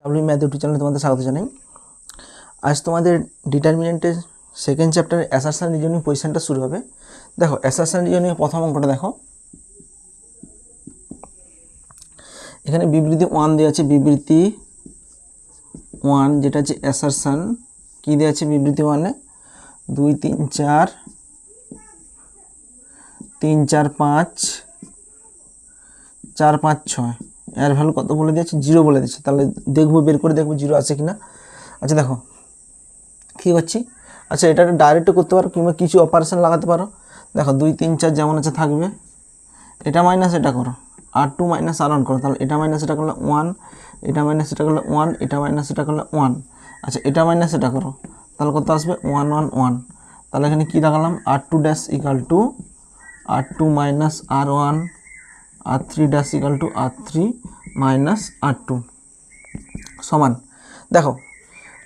W math YouTube চ্যানেলে তোমাদের স্বাগত জানাই। আজ তোমাদের ডিটারমিনেন্টের সেকেন্ড চ্যাপ্টারের অ্যাসারশন রিজনিং পজিশনটা শুরু হবে। দেখো অ্যাসারশন রিজনিং প্রথম অঙ্কটা দেখো, এখানে বিবৃতি 1 দেওয়া আছে। বিবৃতি 1 যেটা হচ্ছে অ্যাসারশন, কী দেওয়া আছে বিবৃতি 1-এ 2 3 4 3 4 5 4 5 6 এর ভ্যালু কত বলে দিয়েছে? 0 বলে দিচ্ছে। তাহলে দেখবো, বের করে দেখবো 0 আছে কিনা। আচ্ছা দেখো কী করছি, আচ্ছা এটা ডাইরেক্ট করতে পারো কিংবা কিছু অপারেশন লাগাতে পারো। দেখো 2 3 4 যেমন আছে থাকবে, এটা মাইনাস এটা করো, R2 মাইনাস R1 করো। তাহলে এটা মাইনাস এটা করলে 1, এটা মাইনাস এটা করলে 1, এটা মাইনাস এটা করলে 1। আচ্ছা এটা মাইনাস এটা করো, তাহলে কত আসবে? 1 1 1। তাহলে এখানে কী দেখালাম? R2 dash equal to R2 minus R1, R3 dash equal to R3 minus R2 সমান। দেখো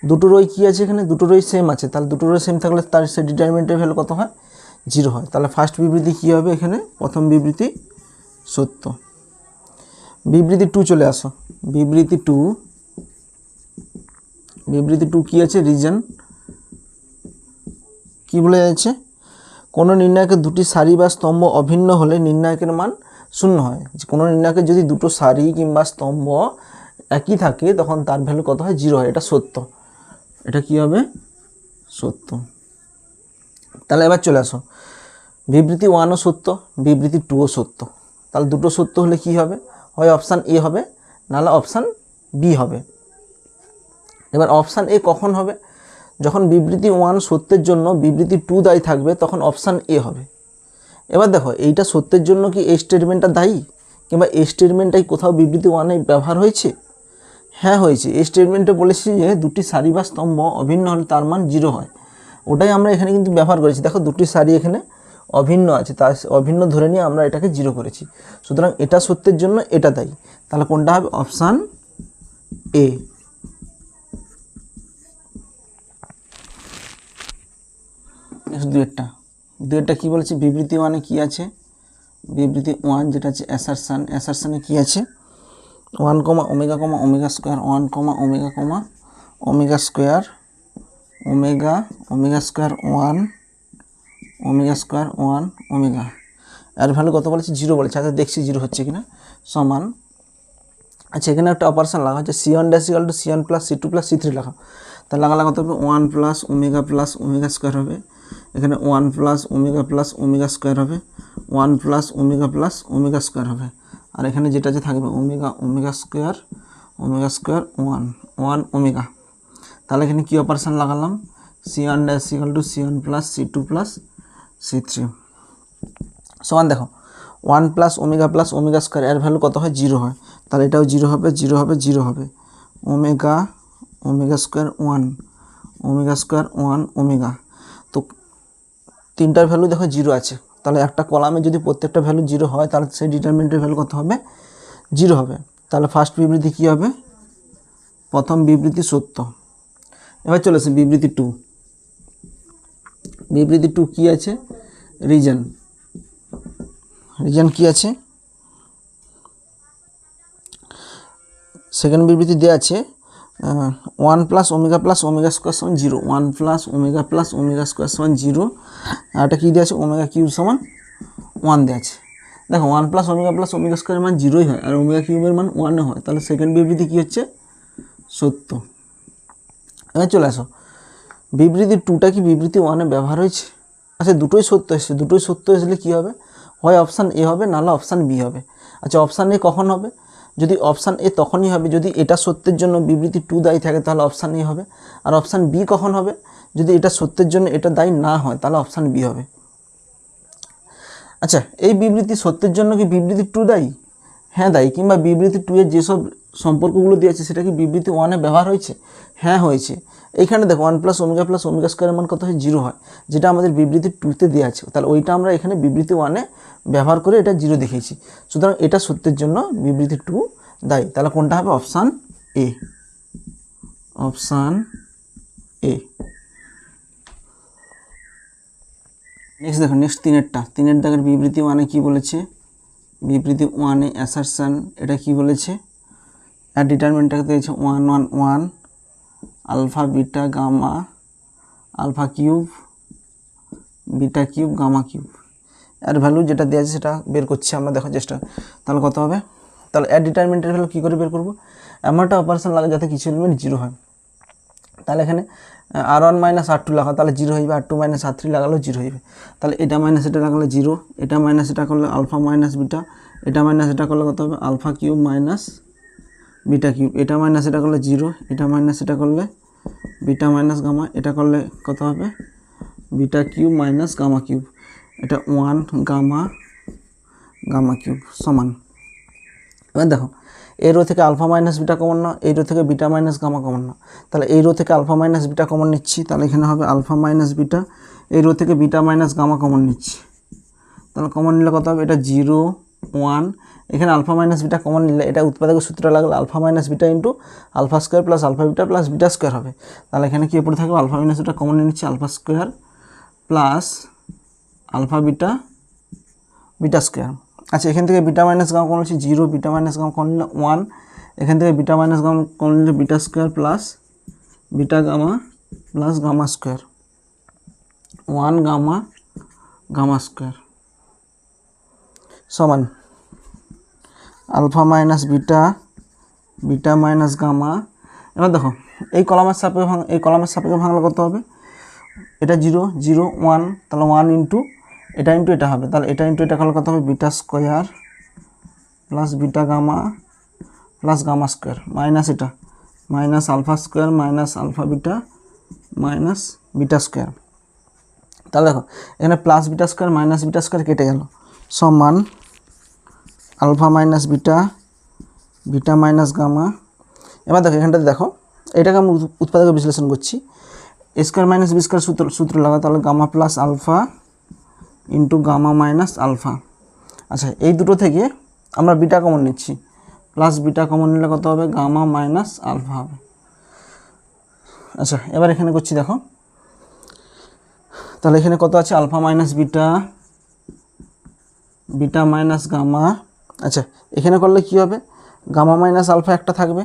দুটো রোই কী আছে এখানে? দুটো রোই সেম আছে। তাহলে দুটো রোই সেম থাকলে তার সে ডিটারমিনেন্টের ভ্যালু কত হয়? 0 হয়। তাহলে ফার্স্ট বিবৃতি কী হবে? এখানে প্রথম বিবৃতি সত্য। বিবৃতি 2 চলে আসো। বিবৃতি 2 কী আছে? রিজন কী বলে যাচ্ছে? কোনো নির্ণায়কের দুটি সারি বা স্তম্ভ অভিন্ন হলে নির্ণায়কের মান 0 হয়। কোনো নির্ণায়কের যদি দুটো সারি কিংবা স্তম্ভ একই থাকে তখন তার ভ্যালু কত হয়? 0 হয়। এটা সত্য। এটা কী হবে? সত্য। তাহলে এবার চলে আসো, বিবৃতি 1ও সত্য, বিবৃতি 2ও সত্য। তাহলে দুটো সত্য হলে কি হবে? হয় অপশান এ হবে, নাহলে অপশান বি হবে। এবার অপশান এ কখন হবে? যখন বিবৃতি 1 সত্যের জন্য বিবৃতি 2 দায়ী থাকবে তখন অপশান এ হবে। এবার দেখো এইটা সত্যের জন্য কি এই স্টেটমেন্টটা দায়ী, কিংবা এই স্টেটমেন্টটাই কোথাও বিবৃতি 1-এ ব্যবহার হয়েছে? হ্যাঁ হয়েছে। এই স্টেটমেন্টে বলেছি যে দুটি সারি বা স্তম্ভ অভিন্ন হলে তার মান 0 হয়। ওটাই আমরা এখানে কিন্তু ব্যবহার করেছি। দেখো দুটি সারি এখানে অভিন্ন আছে, তার অভিন্ন ধরে নিয়ে আমরা এটাকে 0 করেছি। সুতরাং এটা সত্যের জন্য এটা দায়ী। তাহলে কোনটা হবে? Option A. নেক্সট দুয়েরটা কী বলেছে? বিবৃতি 1-এ কী আছে? বিবৃতি 1 যেটা আছে অ্যাসারশন, অ্যাসারশনে কী আছে? 1 omega omega square 1 omega square omega square 1 omega square 1 omega. এর ভ্যালু কত বলেছে? 0 বলেছে। আচ্ছা দেখছি 0 হচ্ছে কিনা। সমান। আচ্ছা এখানে একটা অপারেশন লাগা হচ্ছে, C1 dash equal to C1 plus C2 plus C3 লেখা। তাহলে লাগা কত হবে? 1 প্লাস ওমেগা স্কোয়ার হবে। এখানে 1 প্লাস ওমেগা স্কোয়ার হবে, 1 প্লাস ওমেগা স্কোয়ার হবে। আর এখানে যেটা যে থাকবে ওমেগা স্কোয়ার 1 ওমেগা। তাহলে এখানে কী অপারেশন লাগালাম? C1 dash equal to C1 plus C2 plus C3 সমান। দেখো 1 প্লাস ওমেগা স্কোয়ার এর ভ্যালু কত হয়? 0 হয়। তাহলে এটাও 0 হবে, 0 হবে। Omega square 1 omega. তো তিনটার ভ্যালু দেখো 0 আছে। তাহলে একটা কলামে যদি প্রত্যেকটা ভ্যালু 0 হয় তাহলে সেই ডিটারমিনেন্টের ভ্যালু কত হবে? 0 হবে। তাহলে ফার্স্ট বিবৃতি কী হবে? প্রথম বিবৃতি সত্য। এবার চলে আসে বিবৃতি 2। বিবৃতি 2 কী আছে? রিজন কী আছে? সেকেন্ড বিবৃতি দেওয়া আছে 1 প্লাস ওমেগা স্কোয়ার সমান 0, 1 প্লাস ওমেগা স্কোয়ার সমান 0। আর এটা কী দেওয়া আছে? ওমেগা কিউব সমান 1 দেওয়া আছে। দেখো 1 প্লাস ওমেগা স্কোয়ারের মান 0ই হয়, আর ওমেগা কিউবের মান 1 হয়। তাহলে সেকেন্ড বিবৃতি কী হচ্ছে? সত্য। এবার চলে আসো, বিবৃতি 2টা কি বিবৃতি 1-এ ব্যবহার হয়েছে? আচ্ছা দুটোই সত্য এসেছে। দুটোই সত্য এসলে কী হবে? হয় অপশান এ হবে, নাহলে অপশান বি হবে। আচ্ছা অপশান এ কখন হবে? যদি অপশান এ তখনই হবে যদি এটা সত্যের জন্য বিবৃতি 2 দায়ী থাকে, তাহলে অপশান এ হবে। আর অপশান বি কখন হবে? যদি এটা সত্যের জন্য এটা দায়ী না হয়, তাহলে অপশান বি হবে। আচ্ছা এই বিবৃতি সত্যের জন্য কি বিবৃতি 2 দায়ী? হ্যাঁ দায়ী। কিংবা বিবৃতি 2 এর যেসব সম্পর্কগুলো দিয়েছে সেটা কি বিবৃতি 1-এ ব্যবহার হয়েছে? হ্যাঁ হয়েছে। এইখানে দেখো 1 প্লাস ওমেগা স্কোয়ারের মান কত হয়? 0 হয়, যেটা আমাদের বিবৃতি 2-তে দেওয়া আছে। তাহলে ওইটা আমরা এখানে বিবৃতি 1-এ ব্যবহার করে এটা 0 দেখিয়েছি। সুতরাং এটা সত্যের জন্য বিবৃতি 2 দায়ী। তাহলে কোনটা হবে? Option A. Option A. Next দেখো, নেক্সট তিনের দাগের বিবৃতি 1-এ কী বলেছে? বিবৃতি 1-এ অ্যাসারশন, এটা কি বলেছে? এর ডিটারমিনেন্টটাকে দিয়েছে 1 1 1 alpha beta gamma alpha cube beta cube gamma cube. এর ভ্যালু যেটা দেওয়া আছে সেটা বের করছি আমরা, দেখো চেষ্টা। তাহলে কত হবে? তাহলে এর ডিটারমিনেন্টের ভ্যালু কী করে বের করবো? এমন একটা অপারেশন লাগে যাতে কিছু এলিমেন্ট জিরো হয়। তাহলে এখানে R1 মাইনাস R2 লাগা, তাহলে জিরো হয়ে যাবে। R2 মাইনাস R3 লাগালেও জিরো হয়ে যাবে। তাহলে এটা মাইনাস এটা লাগালে জিরো, এটা মাইনাস এটা করলে আলফা মাইনাস বিটা, এটা মাইনাস এটা করলে কত হবে? Alpha cube minus beta cube. এটা মাইনাস এটা করলে জিরো, এটা মাইনাস এটা করলে বিটা মাইনাস গামা, এটা করলে কত হবে? Beta cube minus gamma cube. এটা 1 গামা গামা কিউব সমান। এবার দেখো এই রো থেকে আলফা মাইনাস বিটা কমন না, এই রো থেকে বিটা মাইনাস গামা কমন না। তাহলে এই রো থেকে আলফা মাইনাস বিটা কমন নিচ্ছি, তাহলে এখানে হবে আলফা মাইনাস বিটা। এই রো থেকে বিটা মাইনাস গামা কমন নিচ্ছি, তাহলে কমন নিলে কত হবে? এটা 0 1। এখানে আলফা মাইনাস বিটা কমন নিলে এটা উৎপাদকের সূত্র লাগলে alpha minus beta into alpha square plus alpha beta plus beta square হবে। তাহলে এখানে কি পড়ে থাকবে? আলফা মাইনাস বিটা কমন নিয়ে নিচ্ছি, alpha square plus alpha beta beta square. আচ্ছা, এখান থেকে বিটা মাইনাস গামা কমন হচ্ছে 0, বিটা মাইনাস গামা কমন নিলে 1। এখান থেকে বিটা মাইনাস গামা কমন নিলে beta square plus beta gamma plus gamma square, 1 gamma gamma square সমান alpha minus beta beta minus gamma. এবার দেখো এই কলামের সাপেক্ষে ভাঙলে কত হবে? এটা 0 0 1, তাহলে 1 ইন্টু এটা ইন্টু এটা হবে, তাহলে এটা ইন্টু এটা করলে কত হবে? Beta square plus beta gamma plus gamma square minus এটা minus alpha square minus alpha beta minus beta square. তাহলে দেখো এখানে plus beta square minus beta square কেটে গেল, সমান alpha minus beta beta minus gamma. এবার দেখো এখানটাতে দেখো এটাকে আমি উৎপাদকে বিশ্লেষণ করছি, A square minus B square সূত্র লাগা, তাহলে gamma plus alpha into gamma minus alpha. আচ্ছা, এই দুটো থেকে আমরা বিটা কমন নিচ্ছি, প্লাস বিটা কমন নিলে কত হবে? গামা মাইনাস আলফা হবে। আচ্ছা, এবার এখানে করছি দেখো, তাহলে এখানে কত আছে? Alpha minus beta beta minus gamma. আচ্ছা, এখানে করলে কি হবে? গামা মাইনাস আলফা একটা থাকবে,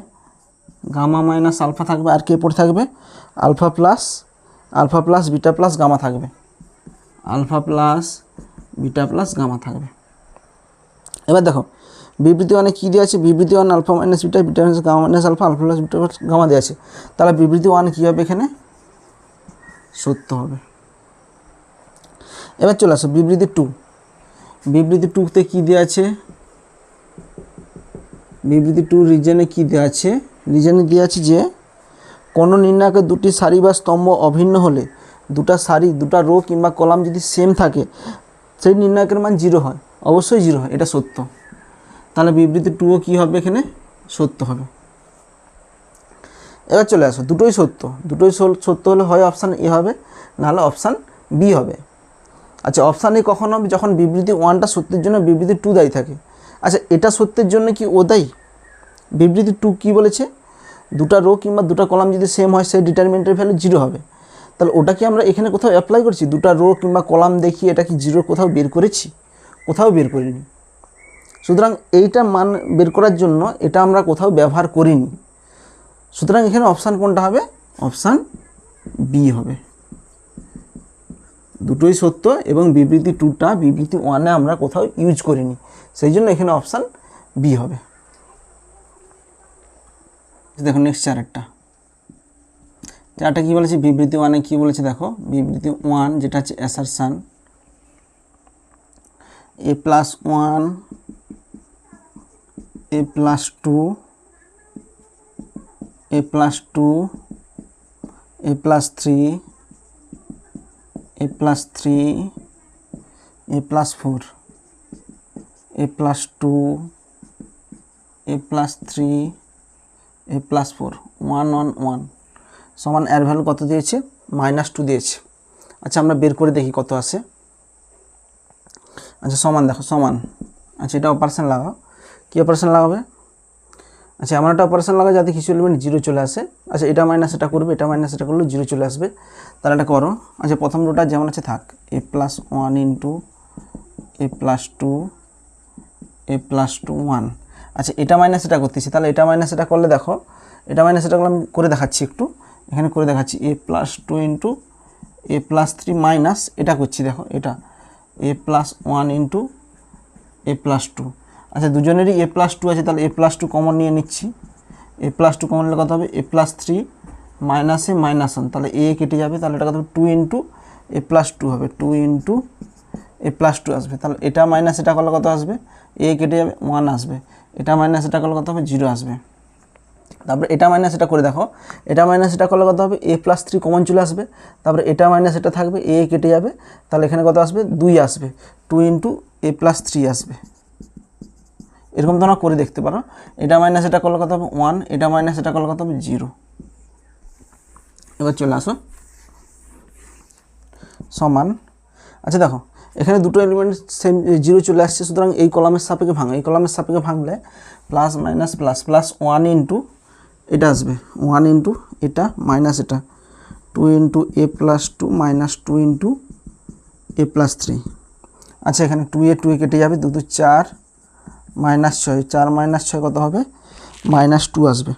গামা মাইনাস আলফা থাকবে, আর কে পড়ে থাকবে? Alpha plus beta plus gamma থাকবে, alpha plus beta plus gamma থাকবে। এবার দেখো বিবৃতি ওয়ানে কী দেওয়া আছে? বিবৃতি one alpha minus beta beta minus gamma minus alpha alpha plus beta plus gamma দেওয়া আছে। তাহলে বিবৃতি ওয়ান কী হবে? এখানে সত্য হবে। এবার চলে আসো বিবৃতি 2। বিবৃতি 2তে কী দেওয়া আছে? বিবৃতি 2 রিজনে কী দেওয়া আছে? রিজনে দেওয়া আছে যে কোনো নির্ণায়কের দুটি সারি বা স্তম্ভ অভিন্ন হলে দুটা রো কিংবা কলাম যদি সেম থাকে সেই নির্ণায়কের মান 0 হয়, অবশ্যই 0 হয়, এটা সত্য। তাহলে বিবৃতি 2ও কী হবে? এখানে সত্য হবে। এবার চলে আসো দুটোই সত্য হলে হয় অপশান এ হবে, নাহলে অপশান বি হবে। আচ্ছা, অপশান এ কখন হবে? যখন বিবৃতি 1টা সত্যের জন্য বিবৃতি 2 দায়ী থাকে। আচ্ছা, এটা সত্যের জন্য কি ও দায়ী? বিবৃতি 2 কী বলেছে? দুটা রো কিংবা দুটা কলাম যদি সেম হয় সেই ডিটারমিনেন্টের ভ্যালু 0 হবে। তাহলে ওটা কি আমরা এখানে কোথাও অ্যাপ্লাই করছি? দুটা রো কিংবা কলাম দেখি এটা কি 0 কোথাও বের করেছি? কোথাও বের করিনি। সুতরাং এইটা মান বের করার জন্য এটা আমরা কোথাও ব্যবহার করিনি। সুতরাং এখানে অপশান কোনটা হবে? অপশান বি হবে। দুটোই সত্য এবং বিবৃতি 2টা বিবৃতি 1-এ আমরা কোথাও ইউজ করিনি, সেই জন্য এখানে অপশান বি হবে। দেখো নেক্সট চারটা কী বলেছে? বিবৃতি 1-এ কী বলেছে দেখো, বিবৃতি 1 যেটা হচ্ছে assertion a+1 a+2 a+2 a+3 a+3 a+4 a+2 a+3 a+4 1 1 1 সমান এর ভ্যালু কত দিয়েছে? -2 দিয়েছে। আচ্ছা, আমরা বের করে দেখি কত আসে। আচ্ছা, সমান দেখো সমান। আচ্ছা, এটা অপারেশন লাগাও। কী অপারেশন লাগাবে? আচ্ছা, এমন একটা অপারেশন লাগা যাতে কিছু এলিমেন্ট 0 চলে আসে। আচ্ছা, এটা মাইনাস এটা করবে, এটা মাইনাস এটা করলে 0 চলে আসবে। তাহলে এটা করো। আচ্ছা, প্রথম রোটা যেমন আছে থাক, a+1 ইন্টু a+2 a+2 1। আচ্ছা এটা মাইনাস এটা করতেছি, তাহলে এটা মাইনাস এটা করলে দেখো, এটা মাইনাস এটা করলে আমি করে দেখাচ্ছি একটু, এখানে করে দেখাচ্ছি a+2 ইন্টু a+3 মাইনাস এটা করছি, দেখো এটা a+1 ইন্টু a+2। আচ্ছা দুজনেরই a+2 আছে, তাহলে a+2 কমন নিয়ে নিচ্ছি, a+2 কমন নিলে কত হবে a+3 মাইনাস এ মাইনাস 1, তাহলে a কেটে যাবে, তাহলে এটা কত হবে 2 ইন্টু a+2 হবে, 2 ইন্টু a+2 আসবে, তাহলে এটা মাইনাস এটা করলে কত আসবে, a কেটে যাবে 1 আসবে, এটা মাইনাস এটা করলে কত হবে 0 আসবে। তারপরে এটা মাইনাস এটা করে দেখো, এটা মাইনাস এটা করলে কত হবে a+3 কমন চলে আসবে, তারপরে এটা মাইনাস এটা থাকবে, a কেটে যাবে, তাহলে এখানে কত আসবে 2 আসবে, 2 ইন্টু a+3 আসবে। এরকম তোমরা করে দেখতে পারো, এটা মাইনাস এটা করলে কত হবে 1, এটা মাইনাস এটা করলে কত হবে 0। এবার চলে আসো সমান। আচ্ছা দেখো এখানে দুটো এলিমেন্ট সেম 0 চলে আসছে, সুতরাং এই কলামের সাপেক্ষে ভাঙো, এই কলামের সাপেক্ষে ভাঙলে plus minus plus plus 1 into এটা আসবে 1 ইন্টু এটা মাইনাস এটা 2 into a+2 minus 2 into a+3। আচ্ছা এখানে 2 এ কেটে যাবে, 2 2 4 মাইনাস 6, 4 মাইনাস 6 কত হবে -2 আসবে।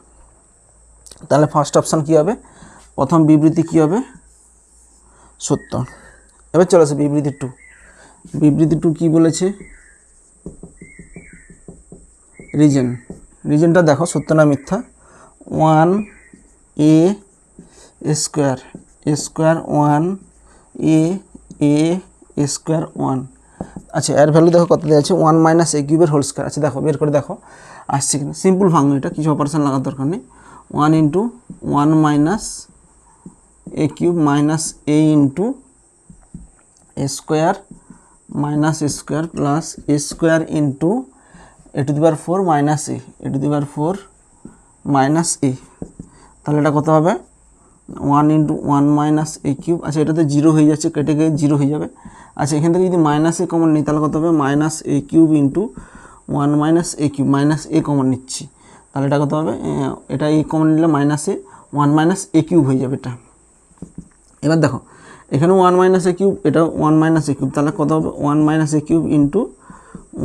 তাহলে ফার্স্ট অপশান কী হবে, প্রথম বিবৃতি কী হবে সত্য। এবার চলে আসে বিবৃতি 2। বিবৃতি 2 কী বলেছে, রিজনটা দেখো সত্য না মিথ্যা, 1a স্কোয়ার 1 a স্কোয়ার 1। আচ্ছা এর ভ্যালু দেখো কত দেওয়া আছে 1 মাইনাস a কিউবের হোল স্কোয়ার। আচ্ছা দেখো বের করে দেখো আসছে কিনা, সিম্পল ভাঙবে, এটা কিছু অপারেশন লাগার দরকার নেই। 1 into 1 minus a cube minus a into a square minus a square plus a square into a⁴ minus a minus a। তাহলে এটা কত হবে 1 ইন্টু 1 মাইনাস a কিউব। আচ্ছা এটাতে 0 হয়ে যাচ্ছে, কেটে গিয়ে 0 হয়ে যাবে। আচ্ছা এখান থেকে যদি মাইনাস a কমন নিই তাহলে কত হবে minus a cube into 1 minus a cube, minus a common নিচ্ছি, তাহলে এটা কত হবে, এটা a কমন নিলে minus a 1 minus a cube হয়ে যাবে এটা। এবার দেখো এখানে 1 মাইনাস a কিউব, এটা 1 মাইনাস a কিউব, তাহলে কত হবে 1 minus a cube into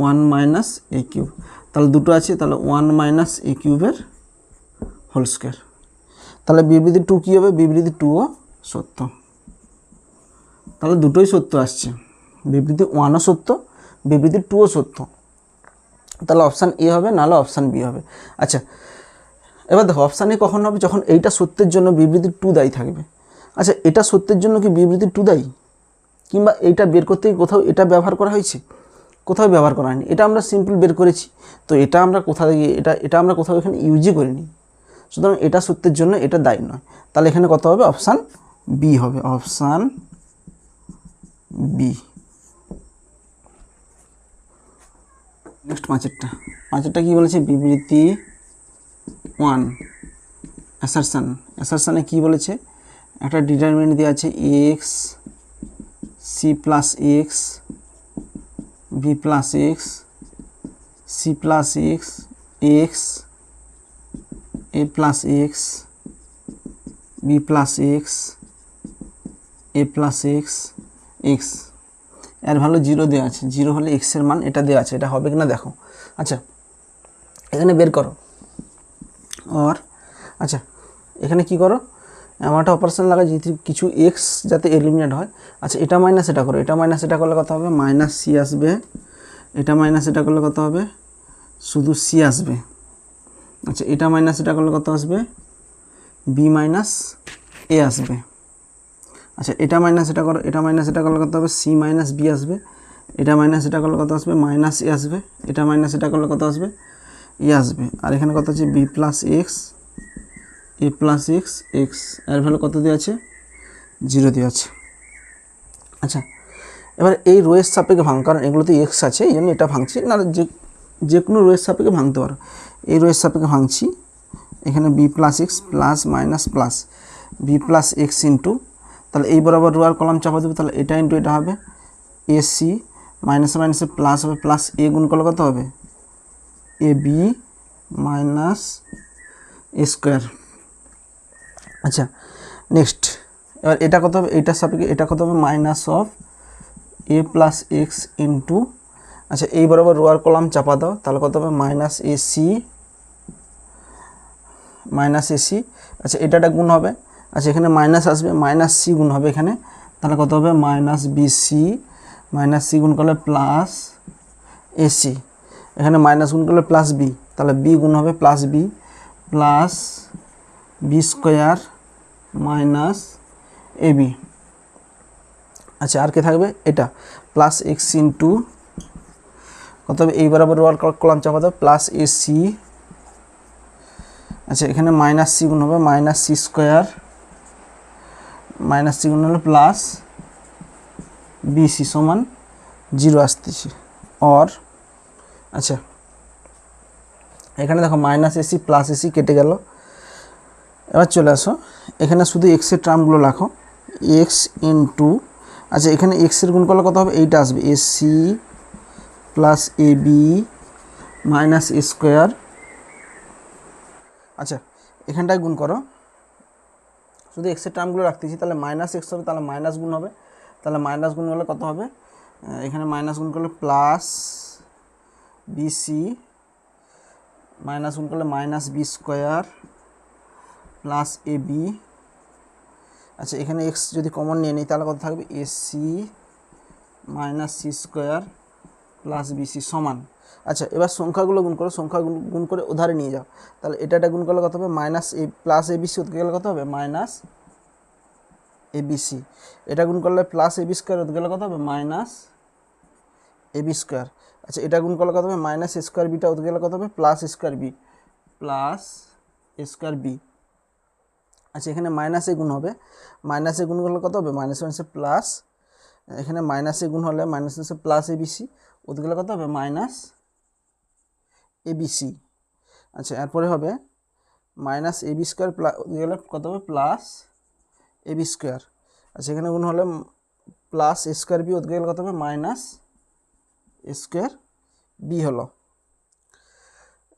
1 minus a cube, তাহলে দুটো আছে, তাহলে 1 মাইনাস a কিউবের হোল স্কোয়ার। তাহলে বিবৃতি 2 কী হবে, বিবৃতি 2ও সত্য। তাহলে দুটোই সত্য আসছে, বিবৃতি 1ও সত্য, বিবৃতি 2ও সত্য। তাহলে অপশান এ হবে, নাহলে অপশান বি হবে। আচ্ছা এবার দেখো অপশান এ কখন হবে, যখন এইটা সত্যের জন্য বিবৃতি 2 দায়ী থাকবে। আচ্ছা এটা সত্যের জন্য কি বিবৃতি 2 দায়ী, কিংবা এইটা বের করতে কোথাও এটা ব্যবহার করা হয়েছে, কোথাও ব্যবহার করা হয়নি, এটা আমরা সিম্পল বের করেছি। তো এটা আমরা কোথাও গিয়ে এটা আমরা কোথাও এখানে ইউজই করিনি, সুতরাং এটা সত্যের জন্য এটা দায়ী নয়। তাহলে এখানে কত হবে, অপশান বি হবে, অপশান বি। নেক্সট পাঁচেরটা কী বলেছে, বিবৃতি 1 অ্যাসারশানে কী বলেছে, একটা ডিটারমিনেন্ট দেওয়া আছে X C plus X B plus X C plus X X A plus X B plus X A plus X X. এর ভ্যালু 0 দেওয়া আছে, 0 হলে এক্সের মান এটা দেওয়া আছে, এটা হবে কিনা দেখো। আচ্ছা এখানে বের করো আচ্ছা এখানে কি করো, এমন একটা অপারেশন লাগায় যে কিছু এক্স যাতে এলিমিনেট হয়। আচ্ছা এটা মাইনাস এটা করো, এটা মাইনাস এটা করলে কত হবে মাইনাস সি আসবে, এটা মাইনাস এটা করলে কত হবে শুধু সি আসবে। আচ্ছা এটা মাইনাস এটা করলে কত আসবে বি মাইনাস এ আসবে। আচ্ছা এটা মাইনাস এটা করো, এটা মাইনাস এটা করলে কত হবে সি মাইনাস বি আসবে, এটা মাইনাস এটা করলে কত আসবে মাইনাস এ আসবে, এটা মাইনাস এটা করলে কত আসবে এ আসবে। আর এখানে কত আছে B plus X A plus X X, এর ভ্যালু কত দেওয়া আছে 0 দেওয়া আছে। আচ্ছা এবার এই রোয়ের সাপেক্ষে ভাঙ, কারণ এগুলোতে এক্স আছে এই জন্য এটা ভাঙছি না, যে কোনো রোয়ের সাপেক্ষে ভাঙতে পারো। এই রোয়ের সাপেক্ষে ভাঙছি, এখানে B plus X plus minus plus B plus X into, তাহলে এই বরাবর রো আর কলাম চাপা দেবো, তাহলে এটা ইন্টু এটা হবে এ সি মাইনাসে মাইনাসে প্লাস হবে, প্লাস এ গুণ করলে কত হবে A B minus A square. আচ্ছা নেক্সট এবার এটা কত হবে, এইটার সাপেক্ষে এটা কত হবে minus of a plus X into আচ্ছা এই বরাবর রো আর কলাম চাপা দাও, তাহলে কত হবে মাইনাস এসি মাইনাস এসি। আচ্ছা এটা গুণ হবে, আচ্ছা এখানে মাইনাস আসবে, মাইনাস সি গুণ হবে এখানে, তাহলে কত হবে মাইনাস বিসি, মাইনাস সি গুণ করলে প্লাস এসি, এখানে মাইনাস গুণ করলে প্লাস বি, তাহলে বি গুণ হবে plus B, plus B square minus A B. আচ্ছা আর কে থাকবে, এটা প্লাস এক্স ইন্টু কত হবে, এই বরাবর রো আর কলাম চাপা দাও, প্লাস এসি। আচ্ছা এখানে মাইনাস সি গুণ হবে minus C square, minus C গুণ হলো প্লাস বিসি সমান 0 আসতেছে। और আচ্ছা এখানে দেখো মাইনাস এসি প্লাস এসি কেটে গেল। এবার চলে আসো এখানে শুধু এক্সের টার্মগুলো রাখো, এক্স ইন্টু, আচ্ছা এখানে এক্সের গুণ করলে কত হবে, এইটা আসবে AC plus A B minus A square. আচ্ছা এখানটায় গুণ করো, শুধু এক্সের টার্মগুলো রাখতেছি, তাহলে মাইনাস এক্স হবে, তাহলে মাইনাস গুণ হবে, তাহলে মাইনাস গুণ করলে কত হবে, এখানে মাইনাস গুণ করলে প্লাস বিসি, মাইনাস গুণ করলে minus B square plus A B. আচ্ছা এখানে এক্স যদি কমন নিয়ে নিই তাহলে কত থাকবে, AC minus C square plus BC সমান। আচ্ছা এবার সংখ্যাগুলো গুণ করো, সংখ্যাগুলো গুণ করে ওধারে নিয়ে যাও, তাহলে এটা গুণ করলে কত হবে, মাইনাস এ প্লাস এ বিসি ওদিকে গেলে কত হবে, মাইনাস এ বিসি। এটা গুণ করলে প্লাস এ বি স্কোয়ার ওদিকে গেলে কত হবে, মাইনাস এ বি স্কোয়ার। আচ্ছা এটা গুণ করলে কত হবে, মাইনাস এ স্কোয়ার বিটা ওদিকে গেলে কত হবে, plus square B, plus square B. আচ্ছা এখানে মাইনাসে গুণ হবে, মাইনাসে গুণ করলে কত হবে, মাইনাস মাইনাসে প্লাস, এখানে মাইনাসে গুণ হলে মাইনাস মাইনাসে প্লাস এ বিসি ওদিকে গেলে কত হবে, মাইনাস এ বিসি। আচ্ছা এরপরে হবে minus A B square plus ওদিকে গেলে কত হবে, প্লাস এ বি স্কোয়ার। আচ্ছা এখানে গুণ হলে প্লাস স্কোয়ার বি ওদিকে গেলে কত হবে, মাইনাস স্কোয়ার বি হলো।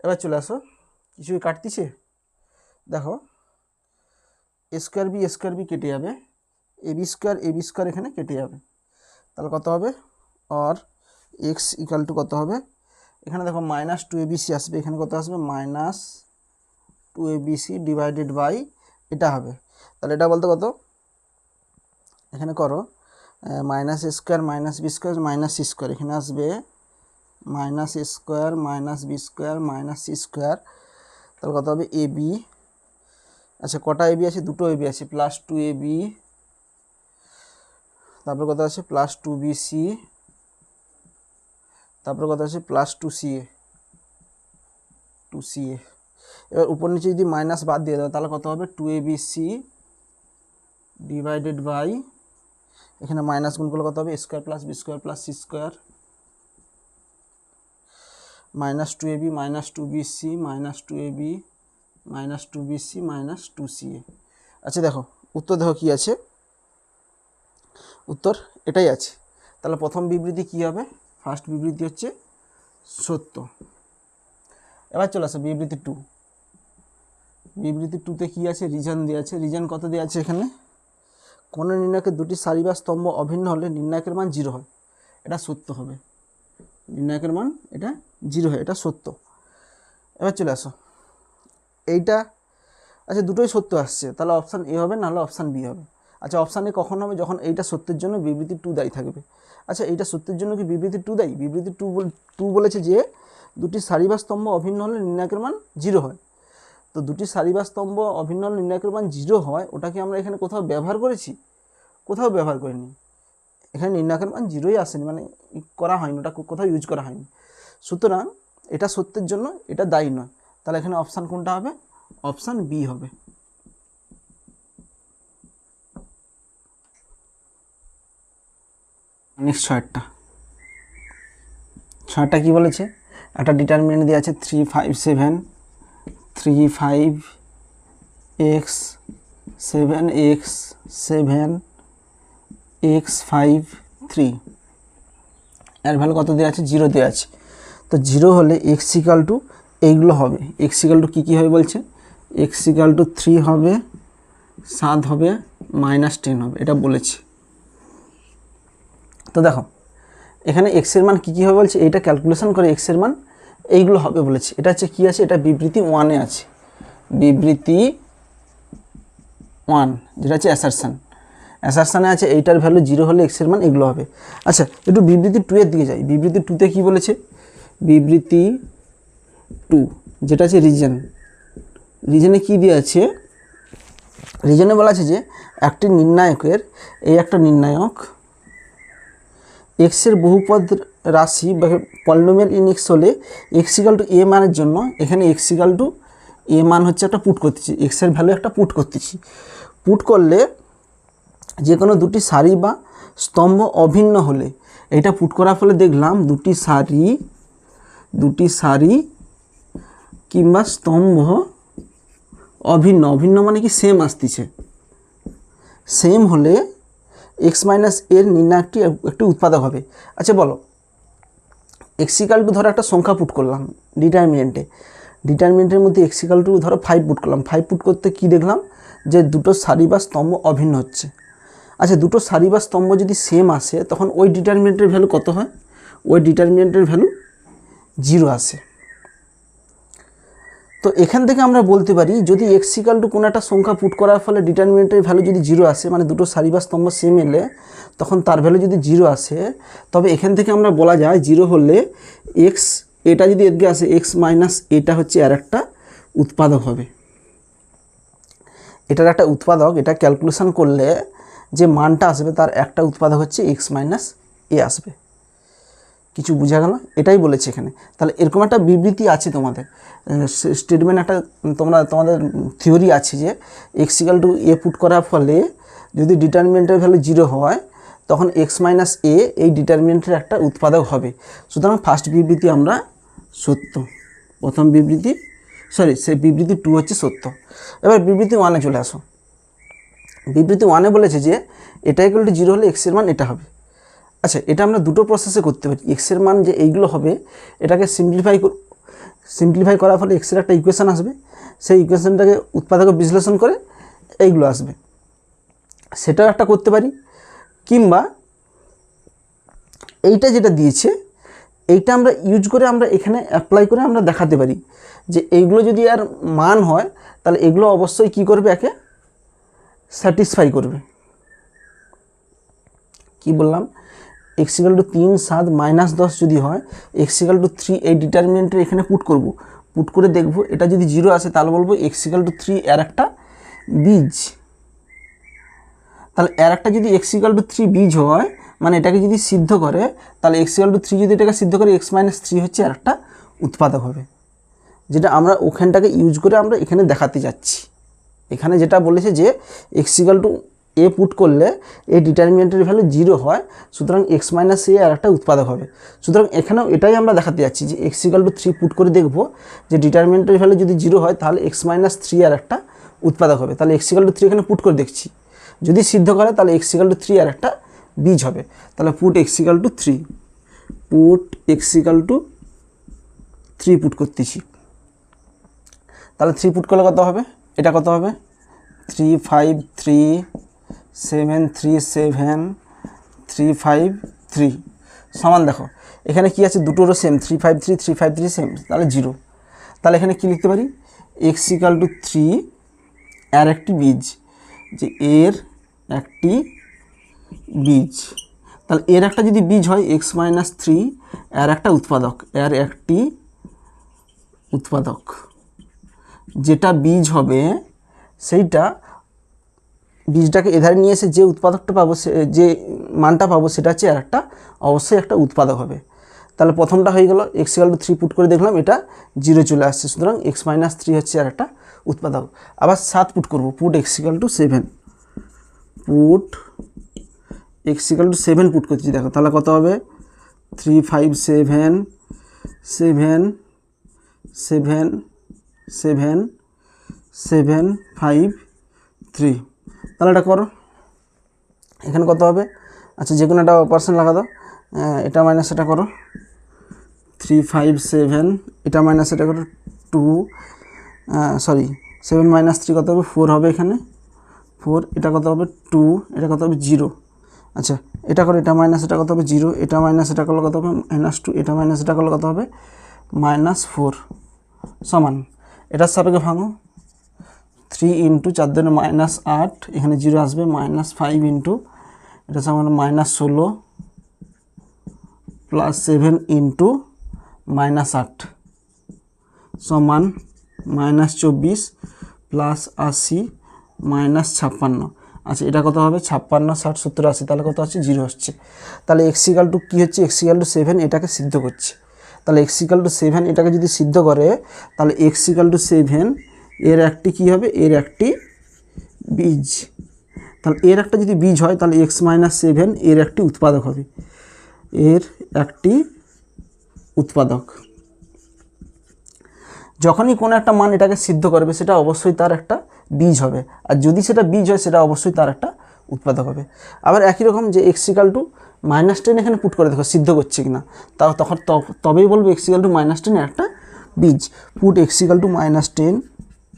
এবার চলে আসো, কিছুই কাটতিছে, দেখো স্কোয়ার বি কেটে যাবে, এ বি স্কোয়ার এখানে কেটে যাবে, তাহলে কত হবে, আর এক্স ইকাল টু কত হবে, এখানে দেখো মাইনাস 2abc আসবে, এখানে কত আসবে, মাইনাস 2abc ডিভাইডেড বাই এটা হবে, তাহলে এটা বলতে কত, এখানে করো minus square minus B square minus C square, এখানে আসবে minus square minus B square minus C square, তাহলে কত হবে এ বি। আচ্ছা কটা এবি আছে, দুটো এবি আছে, প্লাস 2ab, তারপর কত আছে প্লাস 2bc, তারপর কত আছে প্লাস 2ca। এবার উপর নিচে যদি মাইনাস বাদ দিয়ে দাও তাহলে কত হবে, 2abc ডিভাইডেড বাই, এখানে মাইনাস গুণ করলে কত হবে, square plus B square plus C square, minus 2ab minus 2bc minus 2ab minus 2bc minus 2ca। আচ্ছা দেখো উত্তর দেখো কি আছে, উত্তর এটাই আছে, তাহলে প্রথম বিবৃতি কি হবে, ফার্স্ট বিবৃতি হচ্ছে সত্য। এবার চলে আসো বিবৃতি 2, বিবৃতি 2তে কি আছে, রিজন দেওয়া আছে, রিজন কত দেওয়া আছে, এখানে কোন নির্ণায়কের দুটি সারি বা স্তম্ভ অভিন্ন হলে নির্ণায়কের মান 0 হয়, এটা সত্য হবে, নির্ণায়কের মান এটা 0 হয়, এটা সত্য। এবার চলে আসো এইটা, আচ্ছা দুটোই সত্য আসছে, তাহলে অপশান এ হবে, নাহলে অপশান বি হবে। আচ্ছা অপশান এ কখন হবে, যখন এইটা সত্যের জন্য বিবৃতি 2 দায়ী থাকবে। আচ্ছা এইটা সত্যের জন্য কি বিবৃতি 2 দায়ী, বিবৃতি 2 বলেছে যে দুটি সারি বা স্তম্ভ অভিন্ন হলে নির্ণায়কের মান 0 হয়, তো দুটি সারি বা স্তম্ভ অভিন্ন হলে নির্ণায়কের মান 0 হয়, ওটাকে আমরা এখানে কোথাও ব্যবহার করেছি, কোথাও ব্যবহার করিনি, এখানে নির্ণায়কের মান 0ই আসেনি, মানে করা হয়নি, ওটা কোথাও ইউজ করা হয়নি, সুতরাং এটা সত্যের জন্য এটা দায়ী নয়, তাহলে এখানে অপশান কোনটা হবে, অপশান বি হবে। নেক্সট ছয়টা কি বলেছে, একটা ডিটারমিনেন্ট দেওয়া আছে 3 5 7 3 5 x 7 x 7 x 5 3, এর ভ্যালু কত দেওয়া আছে, 0 দেওয়া আছে, তো 0 হলে x ইকাল টু এইগুলো হবে, x ইকাল টু কী হবে বলছে, x ইকাল টু 3 হবে, 7 হবে, -10 হবে, এটা বলেছে। তো দেখো এখানে এক্সের মান কী কী হবে বলছে, এইটা ক্যালকুলেশন করে এক্সের মান এইগুলো হবে বলেছে। এটা হচ্ছে কী আছে, এটা বিবৃতি 1-এ আছে, বিবৃতি 1 যেটা হচ্ছে অ্যাসারশানে আছে এইটার ভ্যালু 0 হলে এক্সের মান এগুলো হবে। আচ্ছা একটু বিবৃতি 2-এর দিকে যাই। বিবৃতি 2-তে কী বলেছে, বিবৃতি 2 যেটা আছে রিজনে কী দিয়ে আছে, রিজনে বলা আছে যে একটি নির্ণায়কের, এই একটা নির্ণায়ক এক্সের বহুপদ রাশি বা পলিনোমিয়াল ইন এক্স হলে এক্স ইকাল টু এ মানের জন্য এখানে এক্স ইকাল টু এ মান হচ্ছে একটা পুট করতেছি, এক্সের ভ্যালু একটা পুট করতেছি। পুট করলে যে কোনো দুটি সারি বা স্তম্ভ অভিন্ন হলে, এইটা পুট করার ফলে দেখলাম দুটি সারি কিংবা স্তম্ভ অভিন্ন মানে কি সেম আসতেছে, সেম হলে এক্স মাইনাস এর নির্ণায়কটি একটি উৎপাদক হবে। আচ্ছা বলো, এক্স ইকাল টু ধরো একটা সংখ্যা পুট করলাম ডিটারমিনেন্টের মধ্যে এক্স ইকাল টু ধরো 5 পুট করলাম। 5 পুট করতে কি দেখলাম যে দুটো সারি বা স্তম্ভ অভিন্ন হচ্ছে। আচ্ছা দুটো সারি বা স্তম্ভ যদি সেম আসে তখন ওই ডিটারমিনেন্টের ভ্যালু কত হয়, ওই ডিটারমিনেন্টের ভ্যালু 0 আসে। তো এখান থেকে আমরা বলতে পারি যদি এক্স ইকাল টু কোনো একটা সংখ্যা পুট করার ফলে ডিটারমিনেন্টের ভ্যালু যদি 0 আসে, মানে দুটো সারি বা স্তম্ভ সেম এলে তখন তার ভ্যালু যদি 0 আসে, তবে এখান থেকে আমরা বলা যায় 0 হলে এক্স, এটা যদি এদিকে আসে এক্স মাইনাস এটা হচ্ছে আর একটা উৎপাদক হবে। এটার একটা উৎপাদক, এটা ক্যালকুলেশন করলে যে মানটা আসবে তার একটা উৎপাদক হচ্ছে এক্স মাইনাস এ আসবে। কিছু বোঝা গেল? এটাই বলেছে এখানে। তাহলে এরকম একটা বিবৃতি আছে তোমাদের, স্টেটমেন্ট একটা তোমাদের থিওরি আছে যে x equal to A put করার ফলে যদি ডিটারমিনেন্টের ভ্যালু 0 হয় তখন এক্স মাইনাস এ এই ডিটারমিনেন্টের একটা উৎপাদক হবে। সুতরাং ফার্স্ট বিবৃতি আমরা সত্য, প্রথম বিবৃতি সেই বিবৃতি 2 হচ্ছে সত্য। এবার বিবৃতি 1-এ চলে আসো। বিবৃতি 1-এ বলেছে যে এটা ইকুয়াল টু 0 হলে এক্সের মান এটা হবে। আচ্ছা এটা আমরা দুটো প্রসেসে করতে পারি। এক্সের মান যে এইগুলো হবে এটাকে সিম্পলিফাই করার ফলে এক্সের একটা ইকুয়েশান আসবে, সেই ইকুয়েশানটাকে উৎপাদকে বিশ্লেষণ করে এইগুলো আসবে, সেটাও একটা করতে পারি। কিংবা এইটা যেটা দিয়েছে এইটা আমরা ইউজ করে আমরা এখানে অ্যাপ্লাই করে আমরা দেখাতে পারি যে এইগুলো যদি আর মান হয় তাহলে এগুলো অবশ্যই কি করবে, একে স্যাটিসফাই করবে। কি বললাম, এক্স ইকাল টু 3, 7, -10 যদি হয়, এক্স ইকাল টু 3 এই ডিটারমিনেন্টের এখানে পুট করব, পুট করে দেখব এটা যদি 0 আসে তাহলে বলবো এক্স ইকাল টু 3 এর একটা বীজ। তাহলে এর একটা যদি এক্স ইকাল টু 3 বীজ হয় মানে এটাকে যদি সিদ্ধ করে তাহলে এক্স ইকাল টু 3 যদি এটাকে সিদ্ধ করে এক্স মাইনাস 3 হচ্ছে আর একটা উৎপাদক হবে, যেটা আমরা ওখানটাকে ইউজ করে আমরা এখানে দেখাতে যাচ্ছি। এখানে যেটা বলেছে যে x equal to A put করলে এই ডিটারমিনেন্টের ভ্যালু 0 হয়, সুতরাং এক্স মাইনাস এ আর একটা উৎপাদক হবে। সুতরাং এখানেও এটাই আমরা দেখাতে যাচ্ছি যে এক্স ইকাল টু 3 পুট করে দেখব যে ডিটারমিনেন্টের ভ্যালু যদি 0 হয় তাহলে এক্স মাইনাস 3 আর একটা উৎপাদক হবে। তাহলে এক্স ইকাল টু 3 এখানে পুট করে দেখছি, যদি সিদ্ধ করে তাহলে এক্স ইকাল টু 3 আর একটা বীজ হবে। তাহলে put x equal to 3, put x equal to 3 put করতেছি। তাহলে 3 পুট করলে কত হবে, এটা কত হবে 3, 5, 3, 7, 3, 7, 3, 5, 3 সমান। দেখো এখানে কি আছে, দুটোরও সেম, 3, 5, 3, 3, 5, 3 সেম, তাহলে 0। তাহলে এখানে কি লিখতে পারি, এক্স ইকাল টু 3 এর একটি বীজ, যে এর একটি বীজ। তাহলে এর একটা যদি বীজ হয় এক্স মাইনাস 3 এর একটা উৎপাদক, এর একটি উৎপাদক, যেটা বীজ হবে সেইটা বীজটাকে এধারে নিয়ে এসে যে উৎপাদকটা পাবো, যে মানটা পাবো সেটা হচ্ছে আর একটা অবশ্যই একটা উৎপাদক হবে। তাহলে প্রথমটা হয়ে গেল, এক্স ইকাল টু 3 পুট করে দেখলাম এটা 0 চলে আসছে, সুতরাং এক্স মাইনাস 3 হচ্ছে আর একটা উৎপাদক। আবার 7 পুট করবো, put x equal to 7, put x equal to 7 put করছি। দেখো তাহলে কত হবে 3, 5, 7, 7, 7, 7, 7, 5, 3। তাহলে এটা করো, এখানে কত হবে, আচ্ছা যে কোনো একটা অপারেশন লাগা দাও, এটা মাইনাস এটা করো 3, 5, 7, এটা মাইনাস এটা করো 2, 7 মাইনাস 3 কত হবে 4 হবে, এখানে 4, এটা কত হবে 2, এটা কত হবে 0। আচ্ছা এটা করে এটা মাইনাস এটা কত হবে 0, এটা মাইনাস এটা করলে কত হবে -2, এটা মাইনাস এটা করলে কত হবে -4 সমান এটার সাপেক্ষে ভাঙো 3 ইন্টু 4 দুগুণে -8, এখানে 0 আসবে -5 ইন্টু এটা সমান -16 প্লাস 7 ইন্টু -8 সমান -24 প্লাস 80 -56। আচ্ছা এটা কত হবে 56, 60, 70, 80, তাহলে কত আছে 0 আসছে। তাহলে x = কী হচ্ছে x = 7 এটাকে সিদ্ধ করছে। তাহলে x = 7 এটাকে যদি সিদ্ধ করে তাহলে x = 7 এর একটি কী হবে এর একটি বীজ। তাহলে এর একটা যদি বীজ হয় তাহলে x - 7 এর একটি উৎপাদক হবে, এর একটি উৎপাদক। যখনই কোনো একটা মান এটাকে সিদ্ধ করবে সেটা অবশ্যই তার একটা বীজ হবে, আর যদি সেটা বীজ হয় সেটা অবশ্যই তার একটা উৎপাদক হবে। আবার একই রকম যে x = -10 এখানে পুট করে দেখো সিদ্ধ করছে কিনা, তাও তখন তবেই বলবো x = -10 এর একটা বীজ। পুট x = -10,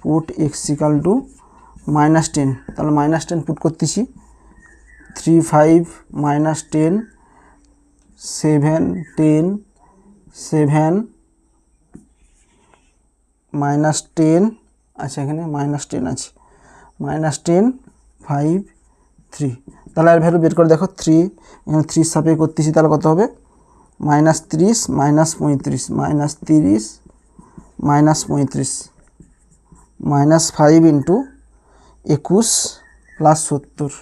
পুট x = -10, তাহলে -10 পুট করতেছি 3 5 -10 7 10 7 -10, আচ্ছা এখানে -10 আছে, -10 5 3, তাহলে আর ভ্যালু বের করে দেখো 3 এখানে 3 সাপে করতেছি তাহলে কত হবে -30 -35 -30 -35 -5 ইন্টু 21 প্লাস 70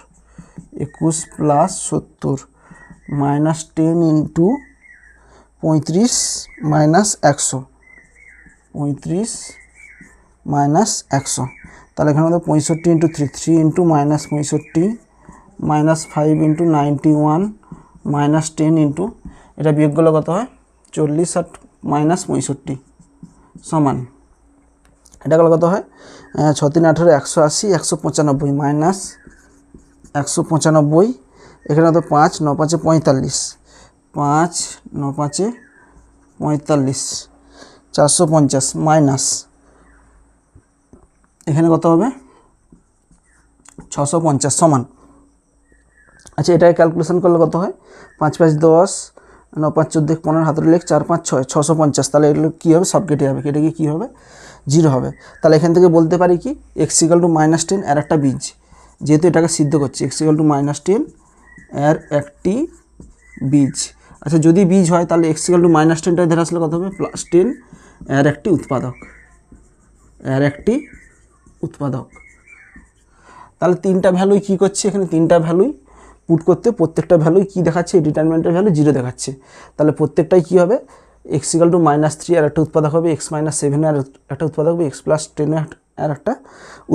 21 প্লাস 70 -10 ইন্টু 35 -100 35 -100, তাহলে এখানে আমাদের 65 ইন্টু 3 3 ইন্টু -65 -5 ইন্টু 91 -10 ইন্টু এটা বিয়োগ করলে কত হয় 40 আর -65 সমান এটা করলে কত হয় 6 3 18 180 195 মাইনাস 195, এখানে তো 5 9 5 45 5 9 5 45 450 মাইনাস এখানে কত হবে 650 সমান। আচ্ছা এটাকে ক্যালকুলেশন করলে কত হয় 5 5 10 9 5 14 15 হাতের লেখ 4 5 6 650, তাহলে এগুলো কী হবে সব কেটে যাবে, কেটে গিয়ে কী হবে 0 হবে। তাহলে এখান থেকে বলতে পারি কি x = -10 এর একটা বীজ, যেহেতু এটাকে সিদ্ধ করছে x = -10 এর একটি বীজ। আচ্ছা যদি বীজ হয় তাহলে x = -10টাই ধরে আসলে কত হবে +10 এর একটি উৎপাদক, এর একটি উৎপাদক। তাহলে তিনটা ভ্যালুই কী করছে এখানে তিনটা ভ্যালুই পুট করতে প্রত্যেকটা ভ্যালুই কী দেখাচ্ছে ডিটারমিনেন্টের ভ্যালু 0 দেখাচ্ছে। তাহলে প্রত্যেকটাই কী হবে x = -3 এর একটা উৎপাদক হবে, x - 7 এর একটা উৎপাদক হবে, x + 10 এর একটা